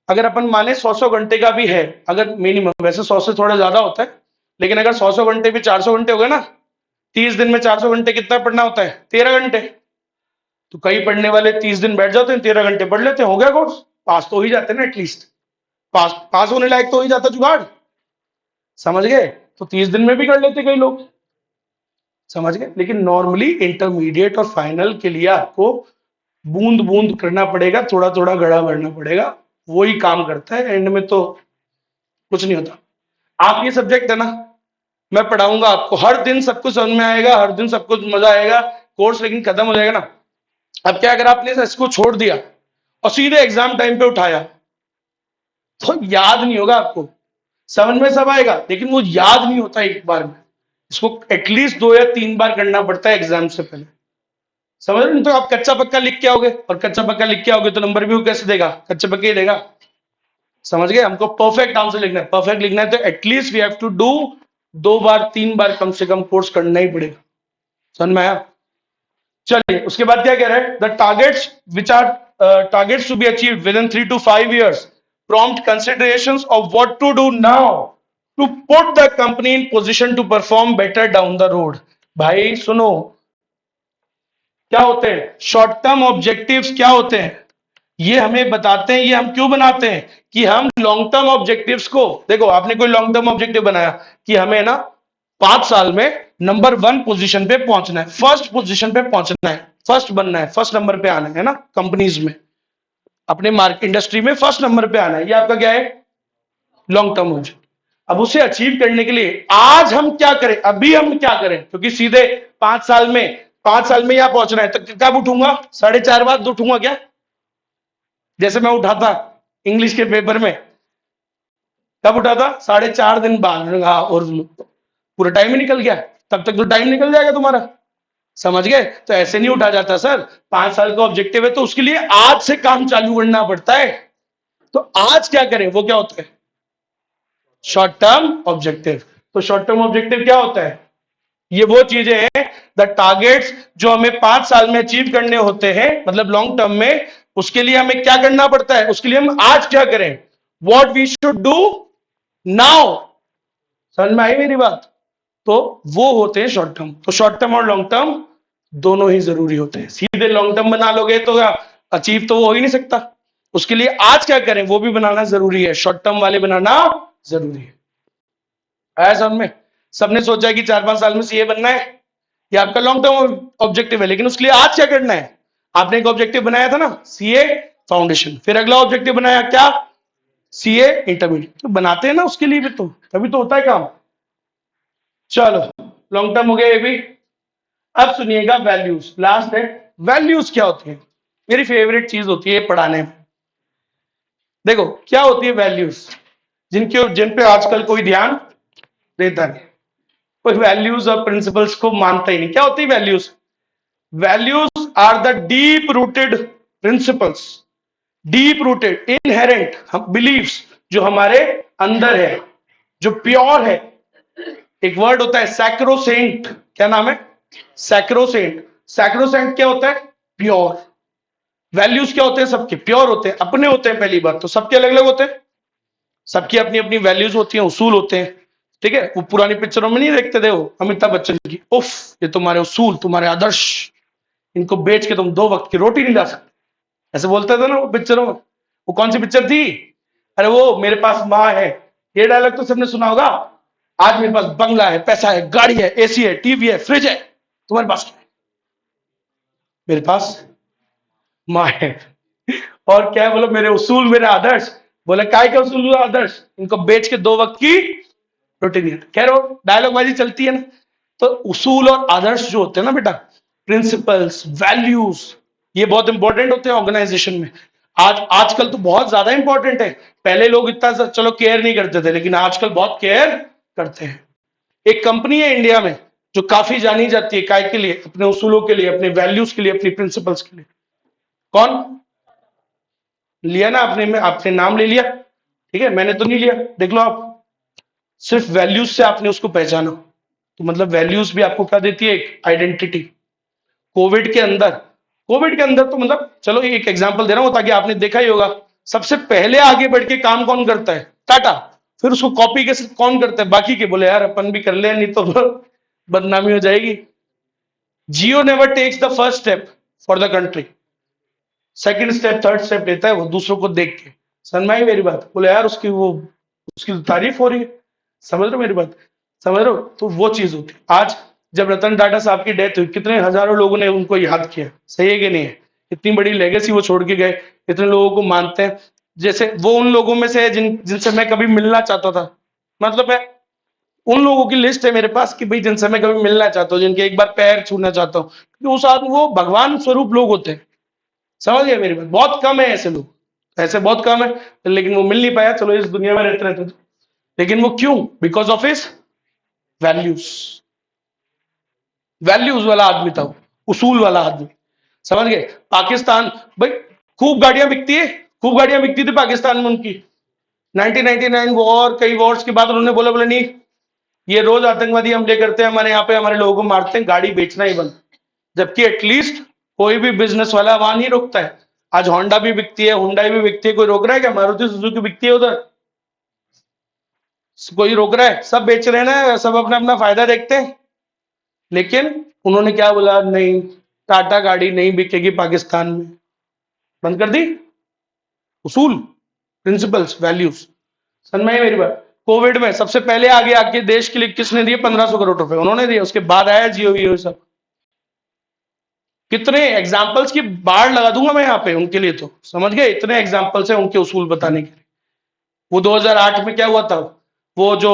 अगर अपन माने 100 घंटे का भी है, अगर मिनिमम, वैसे 100 से थोड़ा ज्यादा होता है, लेकिन अगर 100 घंटे भी 400 घंटे हो गए ना, 30 दिन में 400 घंटे कितना पढ़ना होता है, 13 घंटे। तो कई पढ़ने वाले 30 दिन बैठ जाते हैं, 13 घंटे पढ़ लेते हैं, हो गया कोर्स, पास तो हो ही जाते हैं ना एटलीस्ट, पास होने लायक तो हो ही जाता जुगाड़। समझ गए? तो 30 दिन में भी कर लेते कई लोग, समझ गए। लेकिन नॉर्मली इंटरमीडिएट और फाइनल के लिए आपको बूंद बूंद करना पड़ेगा, थोड़ा थोड़ा गड़ा भरना पड़ेगा, वही काम करता है, एंड में तो कुछ नहीं होता। आप ये सब्जेक्ट है ना, मैं पढ़ाऊंगा आपको, हर दिन सब कुछ समझ में आएगा, हर दिन सब कुछ मजा आएगा, कोर्स लेकिन खत्म हो जाएगा ना। अब क्या, अगर आपने इसको छोड़ दिया और सीधे एग्जाम टाइम पे उठाया, तो याद नहीं होगा आपको, समझ में सब आएगा लेकिन वो याद नहीं होता एक बार में। इसको एटलीस्ट 2 या 3 बार करना पड़ता है एग्जाम से पहले। समझ रहे हो? तो आप कच्चा पक्का लिख के आओगे, और कच्चा पक्का लिख के आओगे तो नंबर भी वो कैसे देगा, कच्चे पक्के ही देगा। समझ गए? हमको परफेक्ट आंसर लिखना है, परफेक्ट लिखना है तो at least we have to do 2 बार 3 बार कम से कम कोर्स करना ही पड़ेगा। समझ में आया? चलिए, उसके बाद क्या कह रहे हैं, the targets which are targets to be achieved within 3 to 5 years prompt considerations of what to do now to put the company in position to perform better down the road। भाई सुनो, क्या होते हैं शॉर्ट टर्म ऑब्जेक्टिव्स, क्या होते हैं ये हमें बताते हैं। ये हम क्यों बनाते हैं कि हम लॉन्ग टर्म ऑब्जेक्टिव्स को, देखो आपने कोई लॉन्ग टर्म ऑब्जेक्टिव बनाया कि हमें ना 5 साल में नंबर 1 पोजीशन पे पहुंचना है, फर्स्ट पोजीशन पे पहुंचना है, फर्स्ट बनना है, फर्स्ट नंबर पे आना है ना, कंपनीज में, अपने मार्केट इंडस्ट्री में फर्स्ट नंबर पे आना है, ये आपका क्या है, लॉन्ग टर्म ऑब्जेक्टिव। अब उसे अचीव करने के लिए आज हम क्या करें, अभी हम क्या करें, क्योंकि सीधे 5 साल में यहां पहुंचना है, तो कब उठूंगा, 4:30 बाद उठूंगा क्या, जैसे मैं उठा था इंग्लिश के पेपर में, कब उठा था, 4:30 दिन बाद। हाँ, और पूरा टाइम ही निकल गया, तब तक तो टाइम निकल जाएगा तुम्हारा। समझ गए? तो ऐसे नहीं उठा जाता सर, 5 साल का ऑब्जेक्टिव है तो उसके लिए आज से काम चालू करना पड़ता है। तो आज क्या करें, वो क्या होता है, शॉर्ट टर्म ऑब्जेक्टिव। तो शॉर्ट टर्म ऑब्जेक्टिव क्या होता है, ये वो चीजें हैं, द टारगेट्स जो हमें 5 साल में अचीव करने होते हैं, मतलब लॉन्ग टर्म में, उसके लिए हमें क्या करना पड़ता है, उसके लिए हम आज क्या करें, what we should do now. समझ में आई मेरी बात? तो वो होते हैं शॉर्ट टर्म। तो शॉर्ट टर्म और लॉन्ग टर्म दोनों ही जरूरी होते हैं। सीधे लॉन्ग टर्म बना लोगे तो अचीव तो वो हो ही नहीं सकता। उसके लिए आज क्या करें वो भी बनाना जरूरी है, शॉर्ट टर्म वाले बनाना जरूरी है। आया समझ में? सबने सोचा है कि 4-5 साल में सीए बनना है, ये आपका लॉन्ग टर्म ऑब्जेक्टिव है, लेकिन उसके लिए आज क्या करना है? आपने एक ऑब्जेक्टिव बनाया था ना, सीए फाउंडेशन, फिर अगला ऑब्जेक्टिव बनाया क्या? CA intermediate. तो बनाते हैं ना उसके लिए भी, तो तभी तो होता है काम। चलो, लॉन्ग टर्म हो गया ये भी। अब सुनिएगा वैल्यूज, लास्ट है। वैल्यूज क्या होती है? मेरी फेवरेट चीज होती है पढ़ाने में। देखो क्या होती है वैल्यूज, जिन पे आजकल कोई ध्यान देता नहीं, कोई वैल्यूज और प्रिंसिपल्स को मानता ही नहीं। क्या होती है values? Values are the deep rooted principles, deep rooted inherent beliefs, जो हमारे अंदर है, जो प्योर है। एक वर्ड होता है सैक्रोसेंट, क्या नाम है? सैक्रोसेंट। सैक्रोसेंट क्या होता है? प्योर। वैल्यूज क्या होते हैं? सबके प्योर होते हैं, अपने होते हैं। पहली बात तो सबके अलग अलग होते हैं, सबकी अपनी अपनी वैल्यूज होती हैं, उसूल होते हैं। ठीक है, वो पुरानी पिक्चरों में नहीं देखते थे वो अमिताभ बच्चन की, उफ ये तुम्हारे उसूल, तुम्हारे आदर्श, इनको बेच के तुम 2 वक्त की रोटी नहीं ला सकते, ऐसे बोलते थे ना वो पिक्चरों में। वो कौन सी पिक्चर थी? अरे वो मेरे पास माँ है, ये डायलॉग तो सबने सुना होगा। आज मेरे पास बंगला है, पैसा है, गाड़ी है, एसी है, टीवी है, फ्रिज है, तुम्हारे पास क्या है? मेरे पास माँ है। और क्या है बोलो? मेरे उसूल, मेरे आदर्श। बोले काय के उसूल और आदर्श? इनको बेच के 2 वक्त की रोटी नहीं। खैर वो डायलॉग बाजी चलती है ना। तो उसूल और आदर्श जो होते हैं ना बेटा, प्रिंसिपल्स, वैल्यूज, ये बहुत इंपॉर्टेंट होते हैं ऑर्गेनाइजेशन में। आजकल तो बहुत ज्यादा इंपॉर्टेंट है। पहले लोग इतना चलो केयर नहीं करते थे, लेकिन आजकल बहुत केयर करते हैं। एक कंपनी है इंडिया में जो काफी जानी जाती है काय के लिए? अपने उसूलों के लिए, अपने वैल्यूज के लिए, अपनी प्रिंसिपल्स के लिए। कौन? लिया ना आपने, में आपने नाम ले लिया, ठीक है, मैंने तो नहीं लिया, देख लो आप। सिर्फ वैल्यूज से आपने उसको पहचाना, तो मतलब वैल्यूज भी आपको क्या देती है? एक आइडेंटिटी। कोविड के अंदर तो मतलब चलो एक एग्जांपल दे रहा हूं ताकि आपने देखा ही होगा, सबसे पहले आगे बढ़ के काम कौन करता है? टाटा। फिर उसको कॉपी कैसे कौन करता है? बाकी के। बोले यार अपन भी कर ले, नहीं तो बदनामी हो जाएगी। Jio never takes the first step for the country, second step, third step लेता है वो दूसरों को देख के। समझ में आई मेरी बात? बोले यार उसकी तो तारीफ हो रही है। समझ रहे हो मेरी बात? समझ रहे हो? तो वो चीज होती है। आज जब रतन टाटा साहब की डेथ हुई, कितने हजारों लोगों ने उनको याद किया, सही है कि नहीं है? इतनी बड़ी लेगेसी वो छोड़ के गए, इतने लोगों को मानते हैं। जैसे वो उन लोगों में से है जिनसे मैं कभी मिलना चाहता था। मतलब मैं उन लोगों की लिस्ट है मेरे पास कि भाई जिनसे मैं कभी मिलना चाहता हूँ, जिनके एक बार पैर छूना चाहता हूँ, क्योंकि उस आदमी वो भगवान स्वरूप लोग होते हैं। समझ गए मेरी बात? बहुत कम है ऐसे लोग, ऐसे बहुत कम है, लेकिन वो मिल नहीं पाया। चलो इस दुनिया में रहते रहते तो। लेकिन वो क्यों? Because of his values. Values वाला आदमी था वो, उसूल वाला आदमी। समझ गए? पाकिस्तान भाई, खूब गाड़ियां बिकती है, खूब गाड़ियां बिकती थी पाकिस्तान में उनकी। 1999 वॉर, कई वॉर्स के बाद उन्होंने बोला नहीं, ये रोज आतंकवादी हमले करते हैं हमारे यहाँ पे, हमारे लोगों को मारते हैं, गाड़ी बेचना ही बंद। जबकि एटलीस्ट कोई भी बिजनेस वाला वहां नहीं रोकता है। आज होंडा भी बिकती है, हुंडई भी बिकती है, कोई रोक रहा है क्या? मारुति सुजुकी बिकती है उधर, कोई रोक रहा है? सब बेच रहे हैं ना, सब अपना अपना फायदा देखते हैं। लेकिन उन्होंने क्या बोला? नहीं, टाटा गाड़ी नहीं बिकेगी पाकिस्तान में, बंद कर दी। उसूल, प्रिंसिपल्स, वैल्यूज। समझ में आई मेरी बात? कोविड में सबसे पहले आगे आके देश के लिए किसने दिए? 1500 करोड़ रुपए उन्होंने दिए। उसके बाद आया जियो वियो सब। कितने एग्जाम्पल्स की बाढ़ लगा दूंगा मैं यहाँ पे उनके लिए, तो समझ गए? इतने एग्जाम्पल्स हैं उनके उसूल बताने के लिए। वो 2008 में क्या हुआ था, वो जो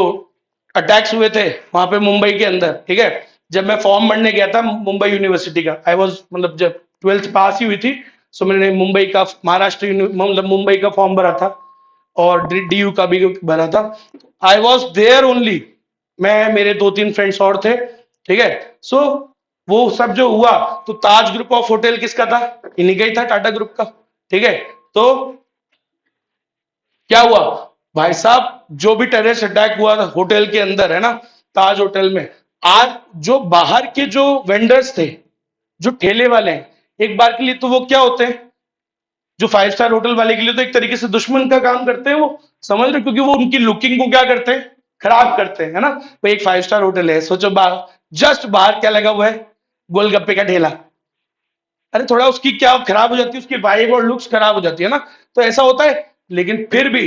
अटैक्स हुए थे वहां पे मुंबई के अंदर, ठीक है, जब मैं फॉर्म भरने गया था मुंबई यूनिवर्सिटी का, आई वॉज मतलब जब 12th पास ही हुई थी, सो मैंने मुंबई का, महाराष्ट्र मतलब मुंबई का फॉर्म भरा था, और डीयू का भी भरा था। आई वॉज देयर ओनली, मैं, मेरे 2-3 फ्रेंड्स और थे, ठीक है। सो वो सब जो हुआ, तो ताज ग्रुप ऑफ होटल किसका था? इन्हीं का ही था, टाटा ग्रुप का, ठीक है। तो क्या हुआ भाई साहब, जो भी टेररिस्ट अटैक हुआ था होटल के अंदर, है ना, ताज होटल में, आज जो बाहर के जो वेंडर्स थे, जो ठेले वाले हैं, एक बार के लिए तो वो क्या होते हैं, जो 5 स्टार होटल वाले के लिए तो एक तरीके से दुश्मन का काम करते हैं वो। समझ रहे? क्योंकि वो उनकी लुकिंग को क्या करते हैं? खराब करते हैं, है ना। भाई एक 5 स्टार होटल है, सोचो जस्ट बाहर क्या लगा हुआ है? गोलगप्पे का ठेला, अरे थोड़ा उसकी क्या खराब हो जाती है, उसकी वाइब और लुक्स खराब हो जाती है ना, तो ऐसा होता है। लेकिन फिर भी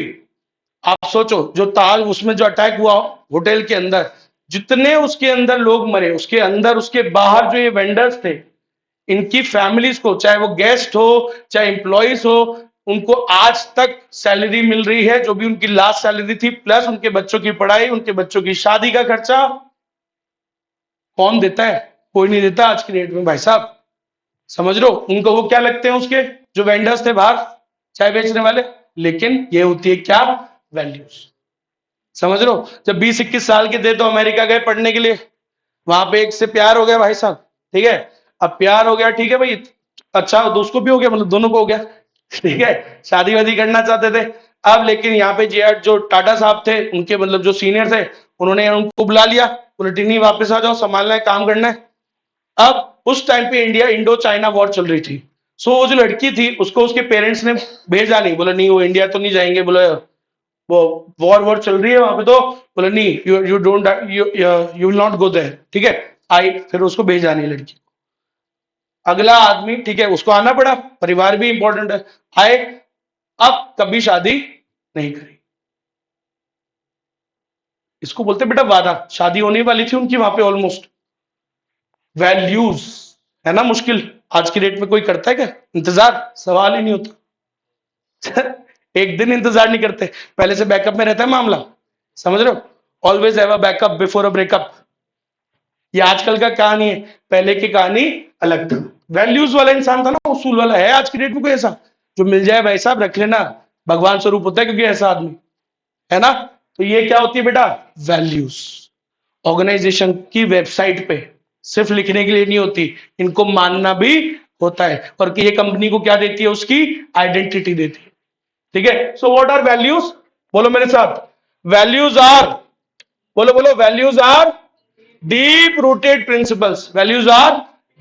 आप सोचो, जो ताज उसमें जो अटैक हुआ होटल के अंदर, जितने उसके अंदर लोग मरे, उसके अंदर उसके बाहर जो ये वेंडर्स थे, इनकी फैमिलीज को, चाहे वो गेस्ट हो चाहे एम्प्लॉइज हो, उनको आज तक सैलरी मिल रही है, जो भी उनकी लास्ट सैलरी थी, प्लस उनके बच्चों की पढ़ाई, उनके बच्चों की शादी का खर्चा। कौन देता है? कोई नहीं देता आज की डेट में भाई साहब। समझ लो, उनको वो क्या लगते हैं उसके, जो वेंडर्स थे बाहर चाय बेचने वाले। लेकिन ये होती है क्या? वैल्यूज। समझ लो, जब 20-21 साल के थे तो अमेरिका गए पढ़ने के लिए, वहां पे एक से प्यार हो गया भाई साहब, ठीक है। अब प्यार हो गया, ठीक है भाई, अच्छा तो उसको भी हो गया, मतलब दोनों को हो गया, ठीक है। शादी वादी करना चाहते थे। अब लेकिन यहाँ पे जो टाटा साहब थे, उनके मतलब जो सीनियर थे, उन्होंने उनको बुला लिया, बोले नहीं वापस आ जाओ, संभालना है, काम करना है। अब उस टाइम पे इंडिया इंडो चाइना वॉर चल रही थी। सो वो जो लड़की थी उसको उसके पेरेंट्स ने भेजा नहीं, बोला नहीं वो इंडिया तो नहीं जाएंगे, बोले वो वॉर वॉर चल रही है वहां पे, तो बोले नहीं, you you don't you will not go there, ठीक है। आई, फिर उसको भेजा नहीं लड़की। अगला आदमी, ठीक है, उसको आना पड़ा, परिवार भी इंपॉर्टेंट है, आए। अब कभी शादी नहीं करी। इसको बोलते बेटा वादा। शादी होने वाली थी उनकी वहां पे ऑलमोस्ट। वैल्यूज है ना मुश्किल। आज की डेट में कोई करता है क्या इंतजार? सवाल ही नहीं होता। एक दिन इंतजार नहीं करते, पहले से बैकअप में रहता है मामला। समझ रहे हो? Always have a backup before a breakup. ये आजकल का कहानी है, पहले की कहानी अलग था। वैल्यूज वाला इंसान था ना, उसूल वाला है। आज की डेट में कोई ऐसा जो मिल जाए भाई साहब रख लेना, भगवान स्वरूप होता है, क्योंकि ऐसा आदमी है ना। तो ये क्या होती है बेटा? वैल्यूज। ऑर्गेनाइजेशन की वेबसाइट पे सिर्फ लिखने के लिए नहीं होती, इनको मानना भी होता है। और कि ये कंपनी को क्या देती है? उसकी आइडेंटिटी देती है, ठीक है। So what are values? बोलो मेरे साथ, वैल्यूज आर, बोलो बोलो, values are deep rooted principles. Values are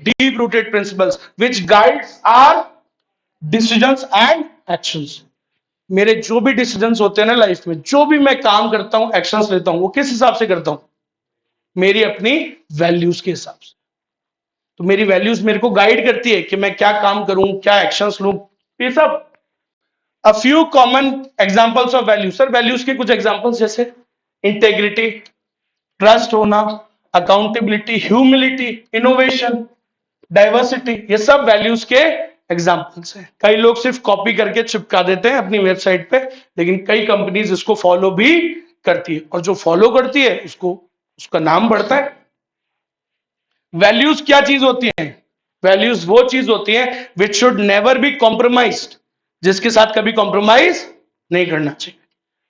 deep rooted principles which guides our decisions and actions. मेरे जो भी डिसीजंस होते हैं ना लाइफ में, जो भी मैं काम करता हूं, एक्शंस लेता हूं, वो किस हिसाब से करता हूं? मेरी अपनी वैल्यूज के हिसाब से। तो मेरी वैल्यूज मेरे को गाइड करती है कि मैं क्या काम करूं, क्या एक्शंस लूं, ये सब। A few common examples of values. Sir values के कुछ एग्जांपल्स जैसे इंटेग्रिटी, ट्रस्ट होना, अकाउंटेबिलिटी, ह्यूमिलिटी, इनोवेशन, डाइवर्सिटी, ये सब वैल्यूज के एग्जांपल्स हैं। कई लोग सिर्फ कॉपी करके चिपका देते हैं अपनी वेबसाइट पे, लेकिन कई कंपनीज इसको फॉलो भी करती है, और जो फॉलो करती है उसको, उसका नाम बढ़ता है। वैल्यूज क्या चीज होती है? वैल्यूज वो चीज होती है which should never B compromised, जिसके साथ कभी कॉम्प्रोमाइज नहीं करना चाहिए।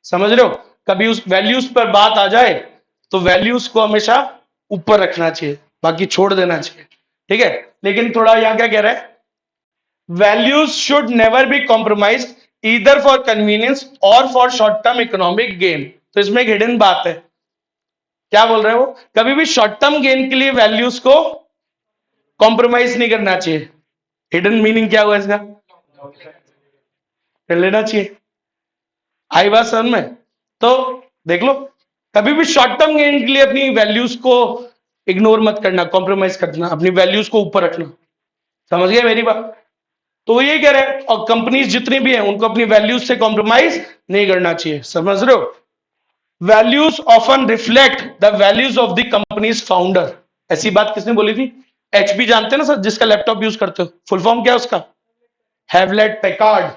समझ रहे हो? कभी उस वैल्यूज पर बात आ जाए तो वैल्यूज को हमेशा ऊपर रखना चाहिए, बाकी छोड़ देना चाहिए, ठीक है। लेकिन थोड़ा यहां क्या कह रहा है? Values should never be compromise either for convenience और for short term economic gain. तो इसमें एक हिडन बात है। क्या बोल रहे हो? कभी भी शॉर्ट टर्म गेन के लिए वैल्यूज को कॉम्प्रोमाइज नहीं करना चाहिए। हिडन मीनिंग क्या हुआ इसका? कर लेना चाहिए। आई बात समझ में? तो देख लो, कभी भी शॉर्ट टर्म गेन के लिए अपनी वैल्यूज को इग्नोर मत करना, कॉम्प्रोमाइज करना, अपनी वैल्यूज को ऊपर रखना। समझ गए मेरी बात? तो वो ये कह रहे हैं, और कंपनीज जितनी भी हैं उनको अपनी वैल्यूज से कॉम्प्रोमाइज नहीं करना चाहिए। समझ रहे हो? Values often reflect the values of the companies founder. ऐसी बात किसने बोली थी? एचपी जानते हैं ना सर, जिसका लैपटॉप यूज करते हो, फुल फॉर्म क्या है उसका? Hewlett Packard.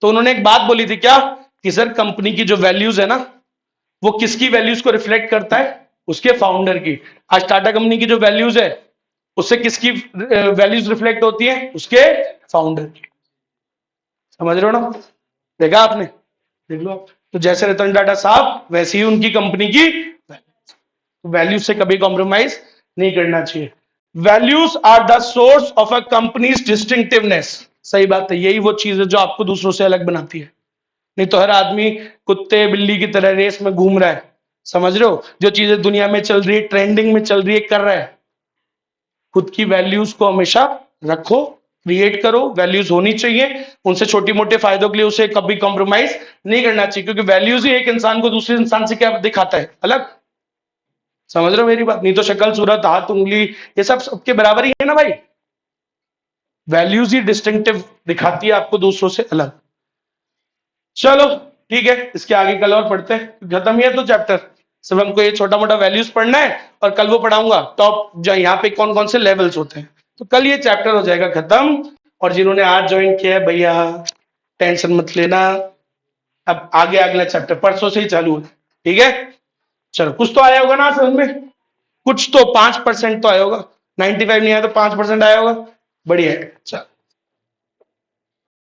तो उन्होंने एक बात बोली थी क्या, कि सर कंपनी की जो वैल्यूज है ना, वो किसकी वैल्यूज को रिफ्लेक्ट करता है? उसके फाउंडर की। आज टाटा कंपनी की जो वैल्यूज है, उससे किसकी वैल्यूज रिफ्लेक्ट होती है? उसके फाउंडर की। समझ रहे हो ना? देखा आपने? देख लो आप। तो जैसे रतन टाटा साहब, वैसे ही उनकी कंपनी की वैल्यूज से कभी कॉम्प्रोमाइज नहीं करना चाहिए। Values are the source of a company's distinctiveness. सही बात है, यही वो चीज है जो आपको दूसरों से अलग बनाती है। नहीं तो हर आदमी कुत्ते बिल्ली की तरह रेस में घूम रहा है। समझ रहे हो? जो चीजें दुनिया में चल रही है, ट्रेंडिंग में चल रही है, कर रहा है। खुद की वैल्यूज को हमेशा रखो, क्रिएट करो। वैल्यूज होनी चाहिए, उनसे छोटी मोटे फायदों के लिए उसे कभी कॉम्प्रोमाइज नहीं करना चाहिए, क्योंकि वैल्यूज ही एक इंसान को दूसरे इंसान से क्या दिखाता है? अलग। समझ रहे हो मेरी बात? नहीं तो शक्ल सूरत हाथ उंगली ये सब सबके बराबर ही है ना भाई। वैल्यूज ही डिस्टिंक्टिव दिखाती है आपको दूसरों से अलग। चलो ठीक है, इसके आगे कल और पढ़ते हैं, खत्म ही है तो चैप्टर। सिर्फ हमको ये छोटा मोटा वैल्यूज पढ़ना है और कल वो पढ़ाऊंगा टॉप जो यहाँ पे कौन कौन से लेवल्स होते हैं, तो कल ये चैप्टर हो जाएगा खत्म। और जिन्होंने आज ज्वाइन किया है भैया टेंशन मत लेना, अब आगे अगला चैप्टर परसों से ही चालू है, ठीक है। चलो कुछ तो आया होगा ना समझ में, कुछ तो 5% तो आया होगा, 95 नहीं आया तो 5% आया होगा, बढ़िया है। चलो